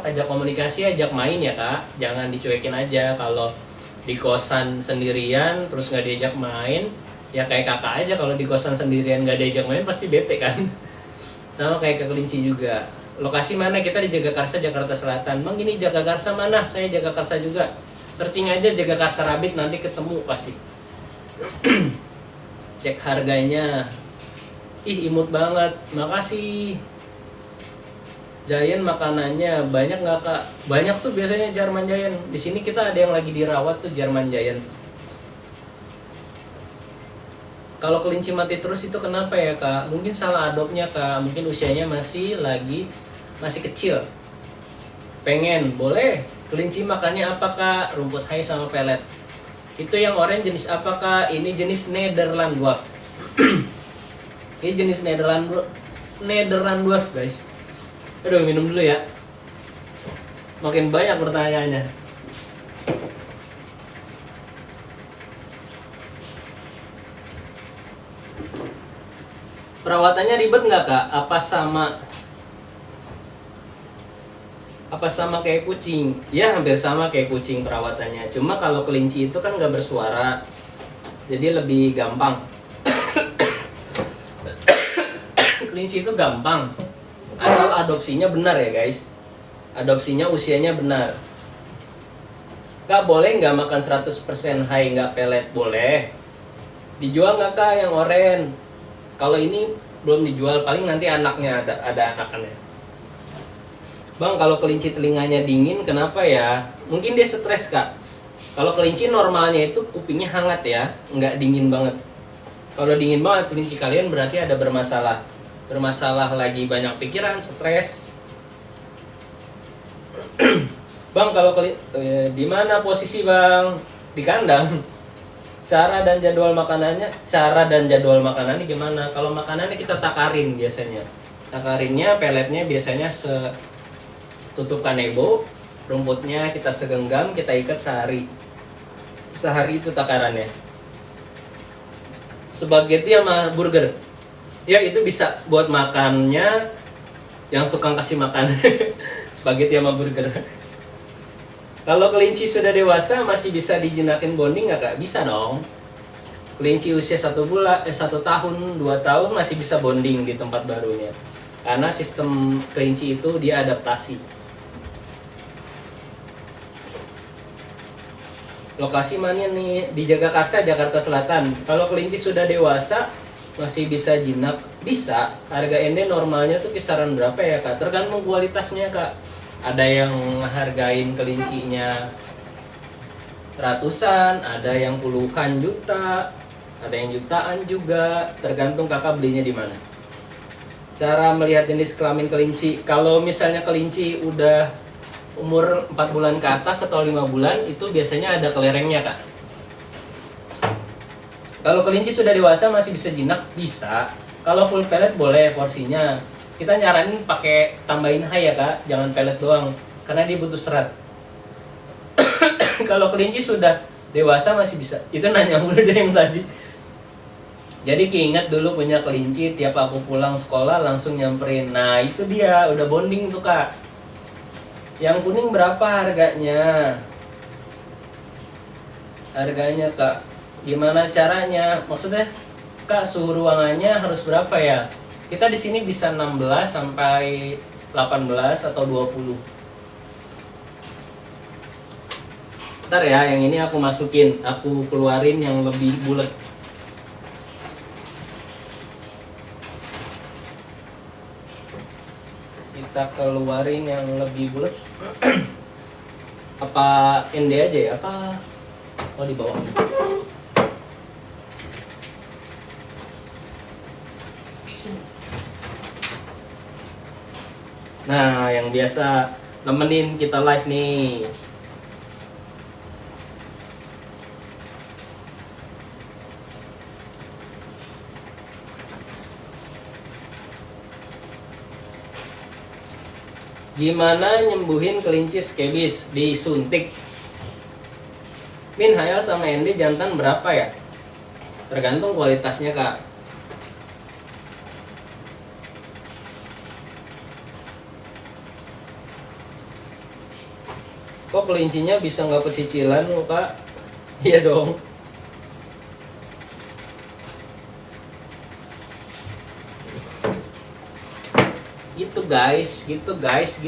ajak komunikasi, ajak main ya kak. Jangan dicuekin aja. Kalau di kosan sendirian terus nggak diajak main, ya kayak kakak aja kalau di kosan sendirian nggak diajak main pasti bete kan. Sama kayak ke kelinci juga. Lokasi mana? Kita di Jagakarsa, Jakarta Selatan. Bang, ini Jagakarsa mana? Saya Jagakarsa juga. Searching aja Jagakarsa Rabbit nanti ketemu pasti. Cek harganya. Ih, imut banget. Makasih. Giant makanannya banyak nggak kak? Banyak tuh biasanya Jerman Giant. Di sini kita ada yang lagi dirawat tuh Jerman Giant. Kalau kelinci mati terus itu kenapa ya kak? Mungkin salah adopnya kak. Mungkin usianya masih kecil. Pengen, boleh. Kelinci makannya apa kak? Rumput hai sama pelet. Itu yang orange jenis apa kak? Ini jenis Nederland Dwarf. Ini jenis Nederland Dwarf guys. Aduh, minum dulu ya. Makin banyak pertanyaannya. Perawatannya ribet nggak kak? Apa sama kayak kucing? Ya hampir sama kayak kucing perawatannya. Cuma kalau kelinci itu kan nggak bersuara, jadi lebih gampang. Kelinci itu gampang, asal adopsinya benar ya guys. Adopsinya usianya benar. Kak, boleh nggak makan 100% hai nggak pelet? Boleh. Dijual nggak kak yang oren? Kalau ini belum dijual, paling nanti anaknya ada anakannya. Bang, kalau kelinci telinganya dingin kenapa ya? Mungkin dia stres kak. Kalau kelinci normalnya itu kupingnya hangat ya, nggak dingin banget. Kalau dingin banget kelinci kalian berarti ada bermasalah. Bermasalah lagi, banyak pikiran, stres. Bang, kalau di mana posisi bang? Di kandang. Cara dan jadwal makanannya gimana? Kalau makanannya kita takarin biasanya. Takarinnya peletnya biasanya tutup kanebo, rumputnya kita segenggam, kita ikat sehari. Sehari itu takarannya. Spaghetti sama burger. Ya itu bisa buat makannya yang tukang kasih makan. Spaghetti sama burger. Kalau kelinci sudah dewasa masih bisa dijinakin bonding nggak kak? Bisa dong. Kelinci usia 1 tahun, 2 tahun masih bisa bonding di tempat barunya. Karena sistem kelinci itu dia adaptasi. Lokasi mana nih? Di Jagakarsa, Jakarta Selatan. Kalau kelinci sudah dewasa masih bisa jinak? Bisa. Harga ende normalnya tuh kisaran berapa ya kak? Tergantung kualitasnya kak. Ada yang hargain kelincinya ratusan, ada yang puluhan juta, ada yang jutaan juga. Tergantung kakak belinya di mana. Cara melihat jenis kelamin kelinci. Kalau misalnya kelinci udah umur 4 bulan ke atas atau 5 bulan itu biasanya ada kelerengnya kak. Kalau kelinci sudah dewasa masih bisa jinak? Bisa. Kalau full pellet boleh porsinya. Kita nyaranin pakai tambahin hai ya kak, jangan pellet doang karena dia butuh serat. Kalau kelinci sudah dewasa masih bisa. Itu nanya mulu deh yang tadi. Jadi keinget dulu punya kelinci, tiap aku pulang sekolah langsung nyamperin. Nah itu dia, udah bonding tuh kak. Yang kuning berapa harganya? Harganya kak, gimana caranya? Maksudnya Kak, suhu ruangannya harus berapa ya? Kita di sini bisa 16 sampai 18 atau 20. Ntar ya, yang ini aku masukin, aku keluarin yang lebih bulat. Kita keluarin yang lebih bulat. Apa ND aja ya? Apa? Oh, di bawah. Nah, yang biasa nemenin kita live nih. Gimana nyembuhin kelinci skebis? Disuntik. Min, HL sama ND jantan berapa ya? Tergantung kualitasnya, Kak. Kok kelincinya bisa nggak pecicilan lo, Kak? Iya dong. Gitu guys, gitu guys.